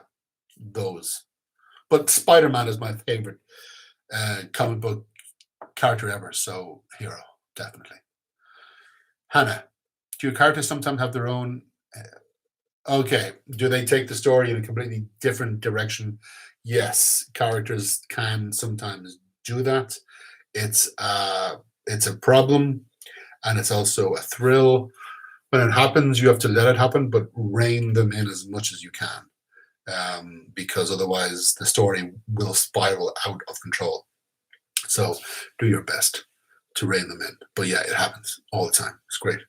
those. But Spider-Man is my favorite comic book character ever, so hero, definitely. Hannah, do your characters sometimes have their own... Okay, do they take the story in a completely different direction? Yes, characters can sometimes do that. It's a problem, and it's also a thrill. When it happens, you have to let it happen, but rein them in as much as you can, because otherwise the story will spiral out of control. So do your best to rein them in. But yeah, it happens all the time. It's great.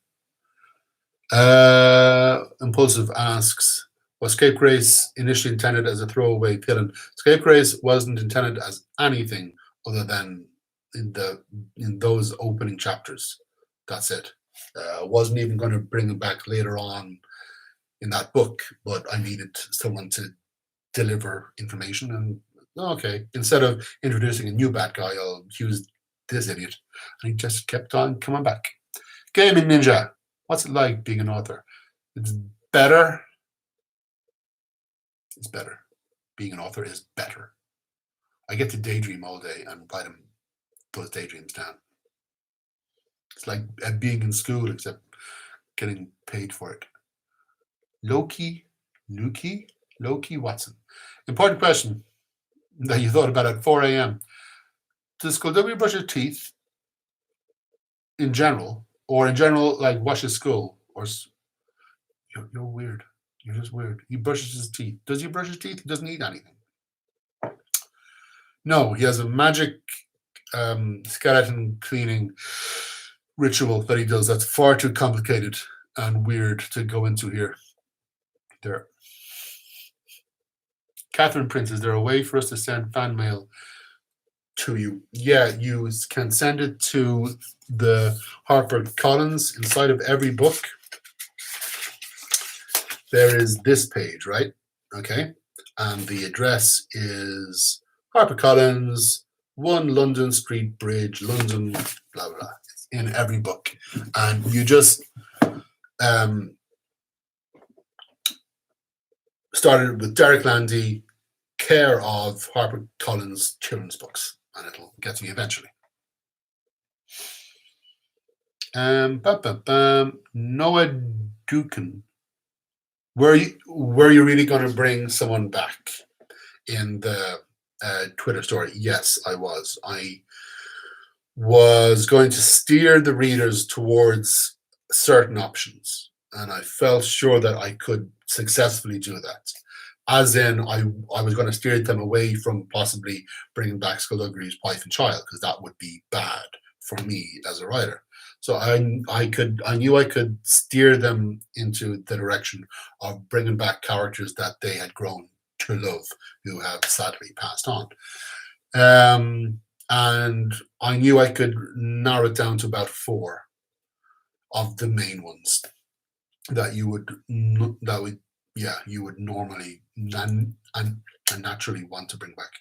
Impulsive asks, was Scapegrace initially intended as a throwaway villain? Scapegrace wasn't intended as anything other than in those opening chapters. That's it. Wasn't even going to bring him back later on in that book, but I needed someone to deliver information. And okay, instead of introducing a new bad guy, I'll use this idiot. And he just kept on coming back. Gaming Ninja, what's it like being an author? It's better. It's better. Being an author is better. I get to daydream all day and write those daydreams down. It's like being in school, except getting paid for it. Loki Watson. Important question that you thought about at 4 a.m. Does Skullduggery brush his teeth in general, or in general, like wash his skull? Or you're weird. You're just weird. He brushes his teeth. Does he brush his teeth? He doesn't eat anything. No, he has a magic skeleton cleaning ritual that he does that's far too complicated and weird to go into here. There. Catherine Prince, is there a way for us to send fan mail to you? Yeah, you can send it to the HarperCollins. Inside of every book, there is this page, right? Okay. And the address is HarperCollins, 1 London Street Bridge, London, blah, blah, blah. It's in every book. And you just started with Derek Landy, care of HarperCollins children's books, and it'll get to me eventually. Noah Dukin. Were you really going to bring someone back in the Twitter story? Yes, I was. I was going to steer the readers towards certain options, and I felt sure that I could successfully do that. As in, I was going to steer them away from possibly bringing back Skullduggery's wife and child, because that would be bad for me as a writer. So I knew I could steer them into the direction of bringing back characters that they had grown to love, who have sadly passed on. And I knew I could narrow it down to about 4 of the main ones that you would normally and naturally want to bring back.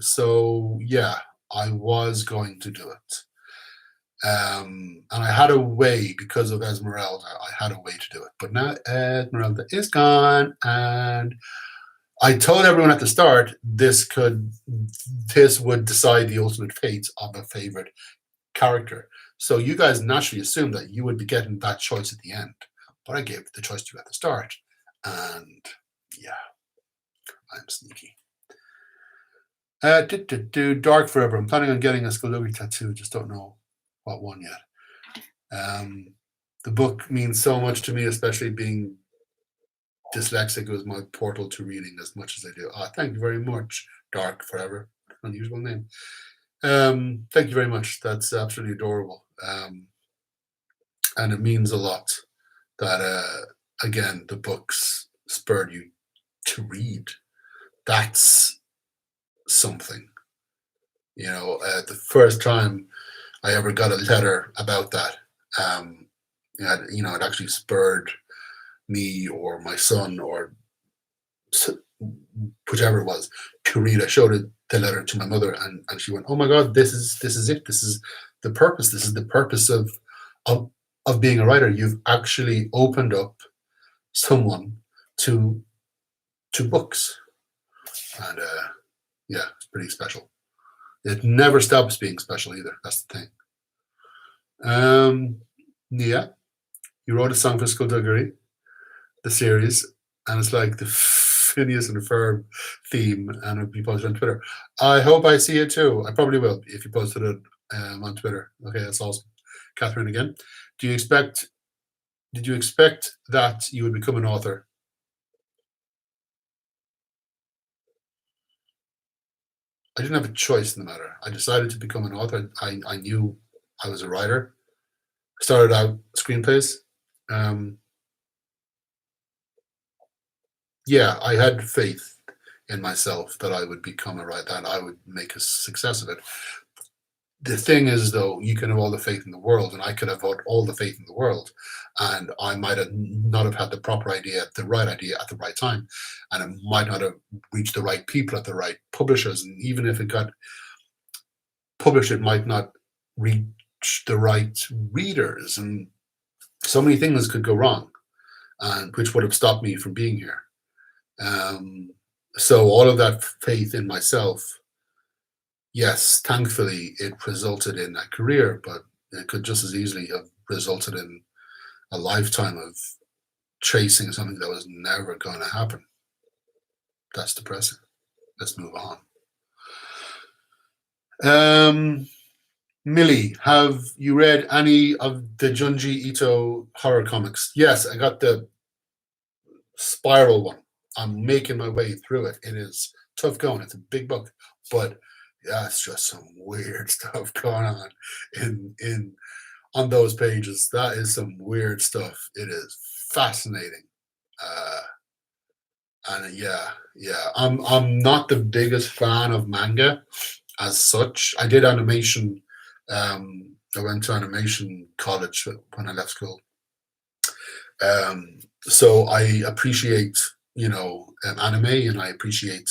So yeah, I was going to do it. And I had a way, because of Esmeralda, I had a way to do it. But now Esmeralda is gone, and I told everyone at the start this would decide the ultimate fate of a favorite character. So you guys naturally assumed that you would be getting that choice at the end. But I gave the choice to you at the start. And yeah, I'm sneaky. Dark Forever. I'm planning on getting a skullduggery tattoo. Just don't know what one yet. The book means so much to me, especially being dyslexic. It was my portal to reading as much as I do. Thank you very much, Dark Forever. Unusual name. Thank you very much. That's absolutely adorable. And it means a lot that, again, the books spurred you to read. That's something. The first time I ever got a letter about that, it actually spurred me or my son or whichever it was to read. I showed the letter to my mother, and she went, "Oh my God, this is it. This is the purpose. This is the purpose of being a writer. You've actually opened up someone to books." And yeah, it's pretty special. It never stops being special either. That's the thing. Yeah, you wrote a song for Skullduggery, the series, and it's like the Phineas and Ferb theme, and it'll be posted on Twitter. I hope I see it too. I probably will if you posted it on Twitter. Okay, that's awesome. Catherine again. Did you expect that you would become an author? I didn't have a choice in the matter. I decided to become an author. I knew I was a writer. I started out screenplays. Yeah, I had faith in myself that I would become a writer, that I would make a success of it. The thing is, though, you can have all the faith in the world, and I could have all the faith in the world, and I might have not have had the proper idea, the right idea at the right time, and it might not have reached the right people at the right publishers, and even if it got published, it might not reach the right readers, and so many things could go wrong, and which would have stopped me from being here. So all of that faith in myself, yes, thankfully it resulted in a career, but it could just as easily have resulted in a lifetime of chasing something that was never going to happen. That's depressing. Let's move on. Millie, have you read any of the Junji Ito horror comics? Yes, I got the Spiral one. I'm making my way through it. It is tough going. It's a big book, but yeah, it's just some weird stuff going on on those pages. That is some weird stuff. It is fascinating. And yeah, I'm not the biggest fan of manga as such. I did animation. I went to animation college when I left school. So I appreciate, anime, and I appreciate,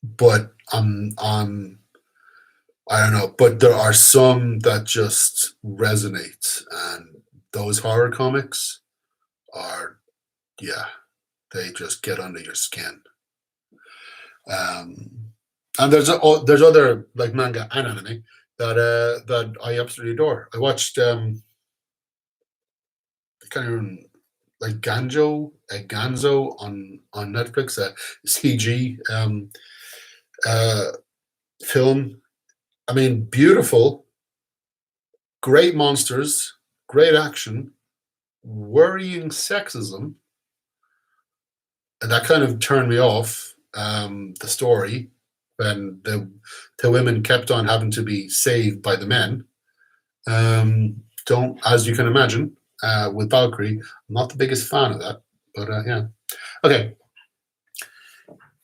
but I don't know, but there are some that just resonate, and those horror comics are, yeah, they just get under your skin. And there's other like manga and anime that I absolutely adore. I watched kind of like Ganzo on Netflix, a CG film. I mean, beautiful, great monsters, great action, worrying sexism, and that kind of turned me off the story when the women kept on having to be saved by the men. Don't, as you can imagine, with Valkyrie, I'm not the biggest fan of that, but yeah. Okay.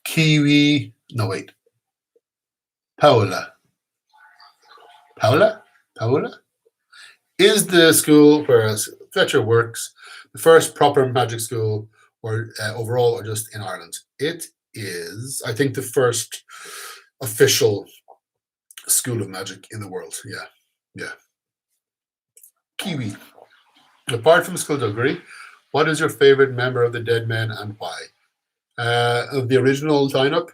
Kiwi, no wait. Paola is the school where Fletcher works the first proper magic school or overall or just in Ireland? It is, I think, the first official school of magic in the world. Yeah. Kiwi. Apart from skullduggery, what is your favorite member of the Dead Men and why? Of the original lineup,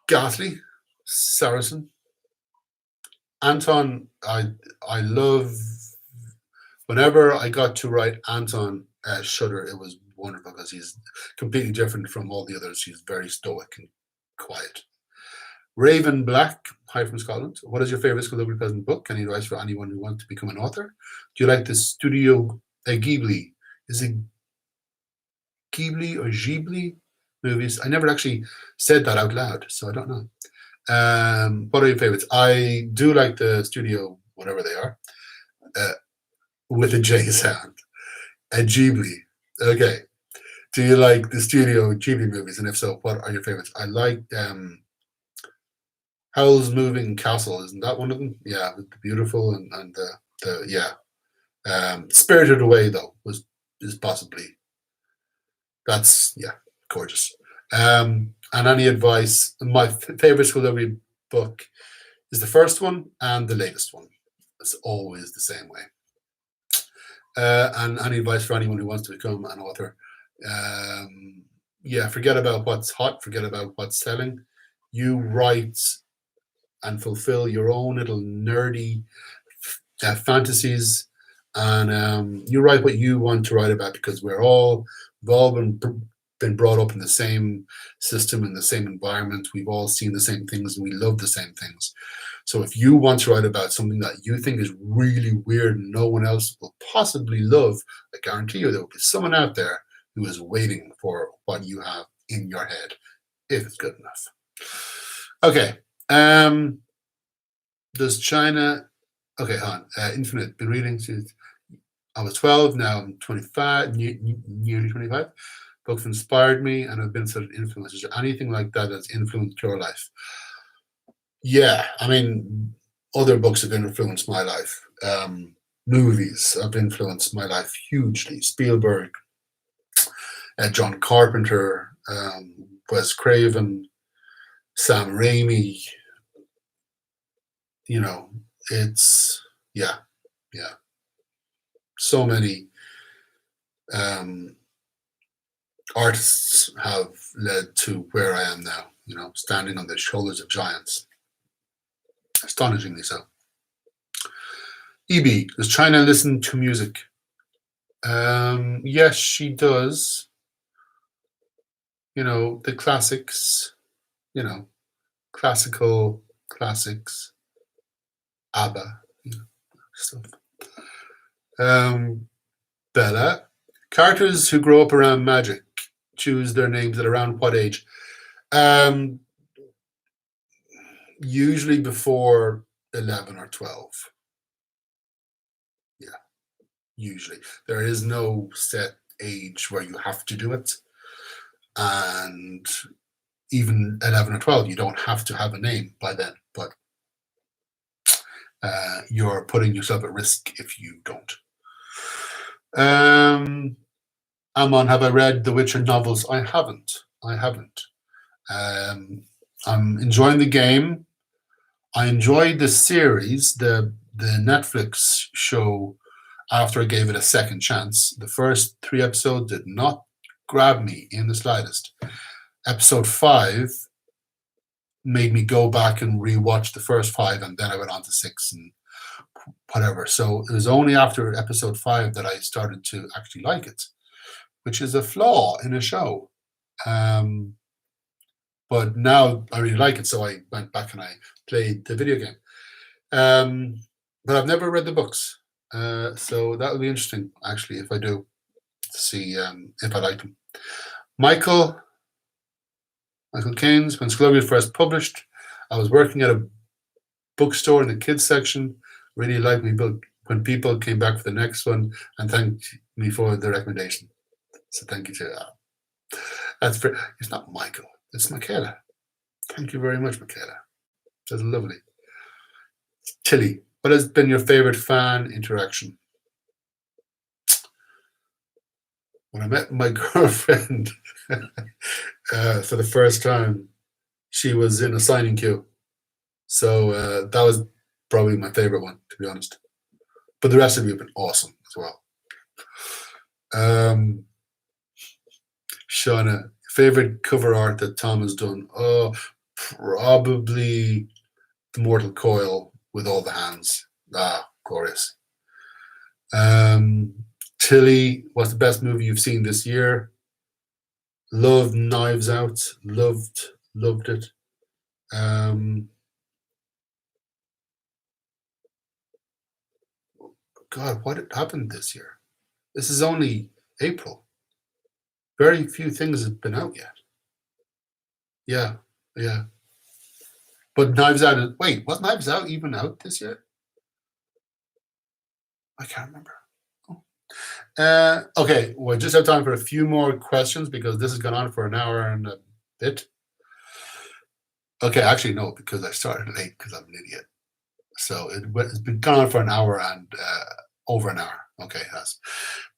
Ghastly, Saracen, Anton. I love whenever I got to write Anton Shutter, it was wonderful because he's completely different from all the others. He's very stoic and quiet. Raven Black, hi from Scotland. What is your favorite School Present book? Any advice for anyone who wants to become an author? Do you like the Studio Ghibli? Is it Ghibli or Ghibli movies? I never actually said that out loud, so I don't know. What are your favorites? I do like the Studio, whatever they are, with a J sound. A Ghibli. Okay. Do you like the Studio Ghibli movies? And if so, what are your favorites? I like Howl's Moving Castle. Isn't that one of them? Yeah, with the beautiful and the yeah. Spirited Away though is possibly that's gorgeous. And any advice? My favorite School Library book is the first one and the latest one. It's always the same way. And any advice for anyone who wants to become an author? Forget about what's hot, forget about what's selling. You write and fulfill your own little nerdy fantasies, and you write what you want to write about, because we've all been brought up in the same system, in the same environment. We've all seen the same things and we love the same things. So if you want to write about something that you think is really weird and no one else will possibly love, I guarantee you there will be someone out there who is waiting for what you have in your head, if it's good enough. Okay. Does China... Okay, Han. Infinite. Been reading since I was 12. Now I'm 25, nearly 25. Books inspired me and have been sort of influences. Anything like that that's influenced your life? Yeah, I mean, other books have influenced my life. Movies have influenced my life hugely. Spielberg, John Carpenter, Wes Craven, Sam Raimi. You know, it's so many artists have led to where I am now, you know, standing on the shoulders of giants. Astonishingly so. EB, does China listen to music? Yes, she does. You know, the classics, you know, classical classics, ABBA, you know, stuff. Bella, characters who grow up around magic choose their names at around what age? Usually before 11 or 12. Yeah, usually. There is no set age where you have to do it. And even 11 or 12, you don't have to have a name by then, but you're putting yourself at risk if you don't. Amon, have I read the Witcher novels? I haven't. I'm enjoying the game. I enjoyed the series, the Netflix show, after I gave it a second chance. The first 3 episodes did not grab me in the slightest. Episode 5 made me go back and rewatch the first 5, and then I went on to 6 and whatever. So it was only after episode 5 that I started to actually like it, which is a flaw in a show. But now I really like it, so I went back and I played the video game. But I've never read the books, so that will be interesting, actually, if I do, to see if I like them. Michael Keynes, when Sclovia first published, I was working at a bookstore in the kids section. Really liked me book when people came back for the next one and thanked me for the recommendation. So thank you to that. That's for, it's not Michael, it's Michaela. Thank you very much, Michaela. That's lovely. Tilly, what has been your favorite fan interaction? When I met my girlfriend for the first time, she was in a signing queue. So that was probably my favorite one, to be honest. But the rest of you have been awesome as well. Shauna, favorite cover art that Tom has done? Oh, probably the Mortal Coil with all the hands. Ah, glorious. Tilly, what's the best movie you've seen this year? Loved Knives Out. Loved it. God, what happened this year? This is only April. Very few things have been out yet. Yeah, yeah. But Knives Out. Wait, was Knives Out even out this year? I can't remember. Okay, we just have time for a few more questions because this has gone on for an hour and a bit. Okay, actually no, because I started late because I'm an idiot. So it's been gone on for an hour and over an hour. Okay, it has.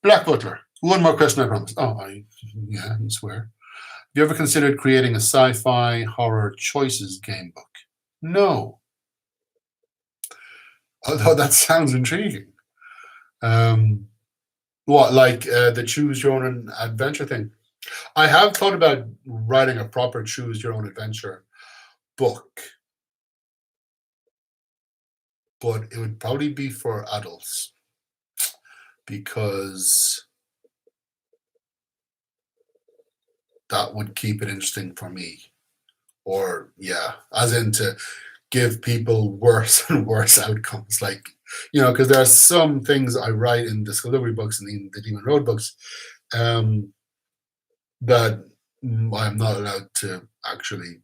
Black Butler. One more question, I promise. Oh, I swear. Have you ever considered creating a sci-fi horror choices game book? No. Although that sounds intriguing. What, like the choose your own adventure thing? I have thought about writing a proper choose your own adventure book, but it would probably be for adults because that would keep it interesting for me. Or, yeah, as in to give people worse and worse outcomes. Like, because there are some things I write in the Skullduggery books and in the Demon Road books that I'm not allowed to actually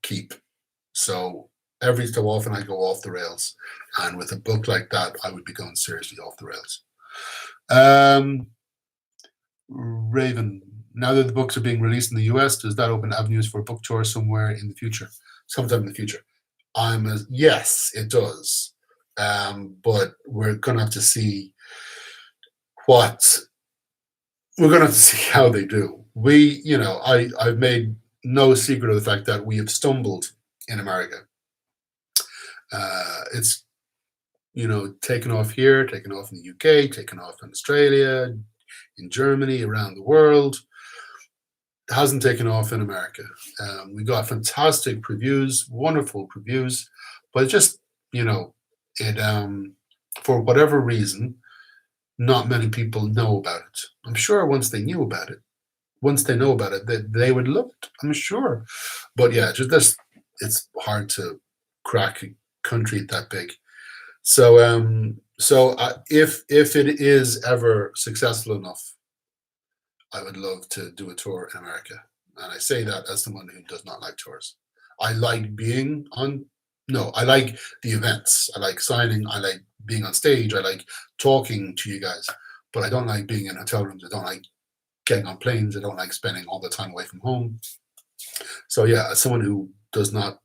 keep. So every so often I go off the rails. And with a book like that, I would be going seriously off the rails. Raven, now that the books are being released in the US, does that open avenues for a book tour somewhere in the future? Sometime in the future. Yes, it does. But we're going to have to see how they do. I've made no secret of the fact that we have stumbled in America. It's, taken off here, taken off in the UK, taken off in Australia, in Germany, around the world. It hasn't taken off in America. We got fantastic reviews, wonderful reviews, but just, for whatever reason, not many people know about it. I'm sure once they know about it, they would love it. I'm sure. But yeah, it's hard to crack a country that big. So, if it is ever successful enough, I would love to do a tour in America. And I say that as someone who does not like tours. I like I like the events. I like signing. I like being on stage. I like talking to you guys. But I don't like being in hotel rooms. I don't like getting on planes. I don't like spending all the time away from home. So yeah, as someone who does not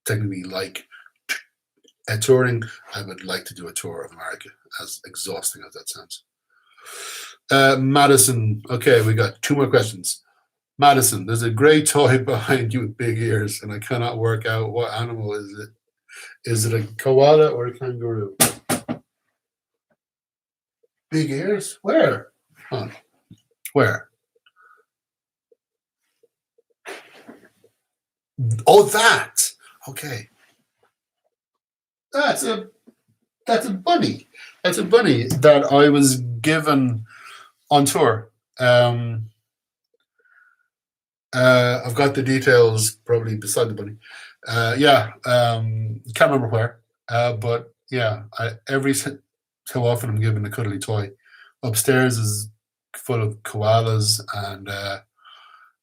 technically like touring, I would like to do a tour of America, as exhausting as that sounds. Madison, okay, we got 2 more questions. Madison, there's a gray toy behind you with big ears, and I cannot work out what animal is it. Is it a koala or a kangaroo? Big ears? Where? Huh. Where? Oh, that. Okay. That's a bunny. That's a bunny that I was given on tour. I've got the details probably beside the bunny. Can't remember where. But yeah, every so often I'm given a cuddly toy. Upstairs is full of koalas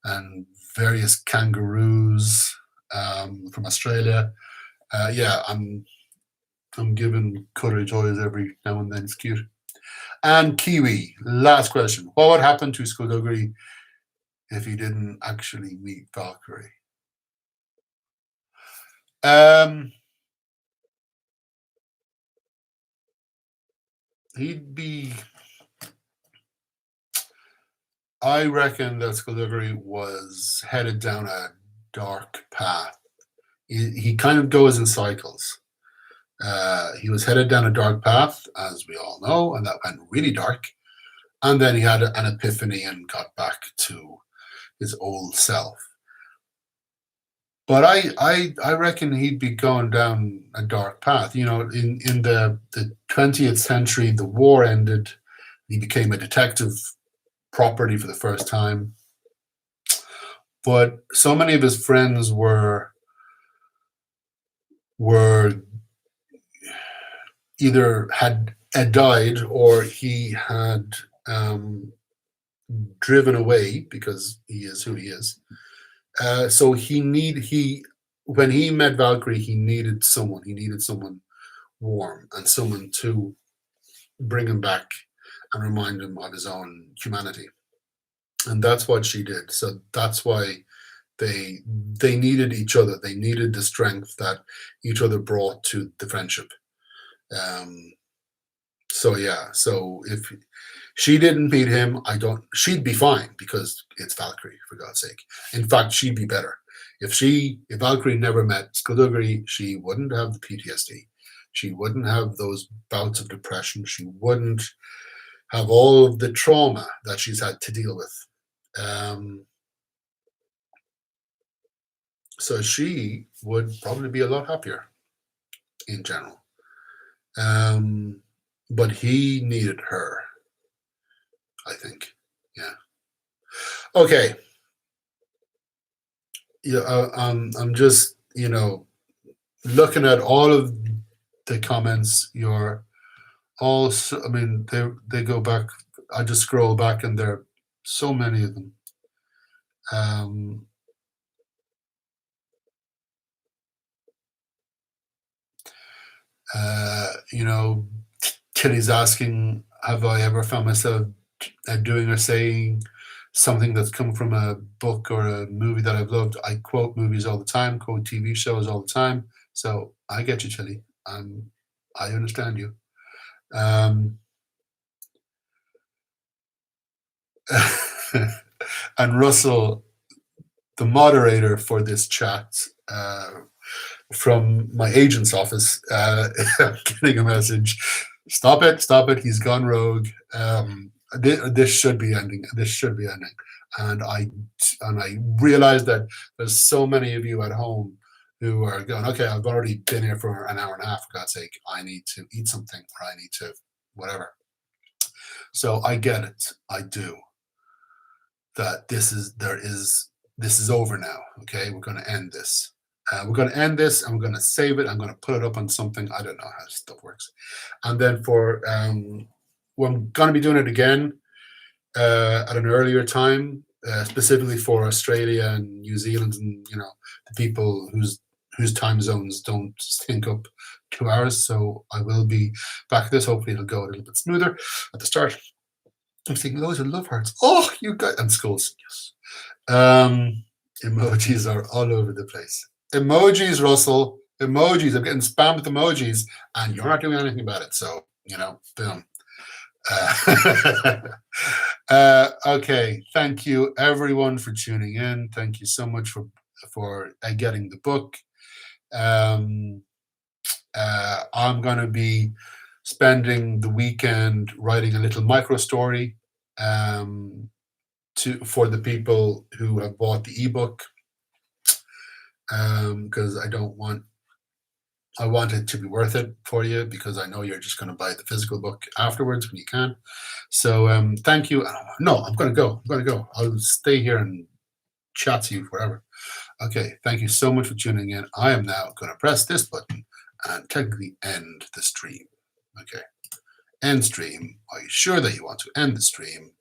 and various kangaroos from Australia. I'm given cuddly toys every now and then. It's cute. And Kiwi, last question. What would happen to Skullduggery if he didn't actually meet Valkyrie? I reckon that Skullduggery was headed down a dark path. He kind of goes in cycles. He was headed down a dark path, as we all know, and that went really dark. And then he had an epiphany and got back to his old self. But I reckon he'd be going down a dark path. You know, in the 20th century, the war ended. He became a detective property for the first time. But so many of his friends were either had died or he had driven away because he is who he is. So he when he met Valkyrie, he needed someone. He needed someone warm and someone to bring him back and remind him of his own humanity. And that's what she did. So that's why they needed each other. They needed the strength that each other brought to the friendship. Um, so yeah. So if she didn't meet him, she'd be fine because it's Valkyrie, for God's sake. In fact, she'd be better. If Valkyrie never met Skullduggery, she wouldn't have the PTSD. She wouldn't have those bouts of depression. She wouldn't have all of the trauma that she's had to deal with. So she would probably be a lot happier in general. But he needed her, I think. Yeah. Okay. Yeah. I'm just, looking at all of the comments. You're all. I mean, they go back. I just scroll back, and there are so many of them. Tilly's asking, have I ever found myself doing or saying something that's come from a book or a movie that I've loved? I quote movies all the time, quote TV shows all the time. So I get you, Tilly. I understand you. And Russell, the moderator for this chat, from my agent's office, I'm getting a message. Stop it. He's gone rogue. This should be ending. And I realize that there's so many of you at home who are going, okay, I've already been here for an hour and a half, for God's sake. I need to eat something, or I need to whatever. So I get it. I do. That this is over now. Okay, we're going to end this. We're going to end this, and we're going to save it. I'm going to put it up on something. I don't know how stuff works. And then we're going to be doing it again at an earlier time, specifically for Australia and New Zealand, and the people whose time zones don't sync up 2 hours. So I will be back at this. Hopefully, it'll go a little bit smoother at the start. I'm seeing those are love hearts. Oh, you guys, and skulls. Yes. Emojis are all over the place. Emojis, Russell. Emojis. I'm getting spammed with emojis, and you're not doing anything about it. So, boom. Okay. Thank you, everyone, for tuning in. Thank you so much for getting the book. I'm going to be spending the weekend writing a little micro story for the people who have bought the ebook, because I want it to be worth it for you, because I know you're just going to buy the physical book afterwards when you can. So thank you. No, I'm going to go. I'll stay here and chat to you forever. Okay, thank you so much for tuning in. I am now going to press this button and technically end the stream. Okay, end stream. Are you sure that you want to end the stream?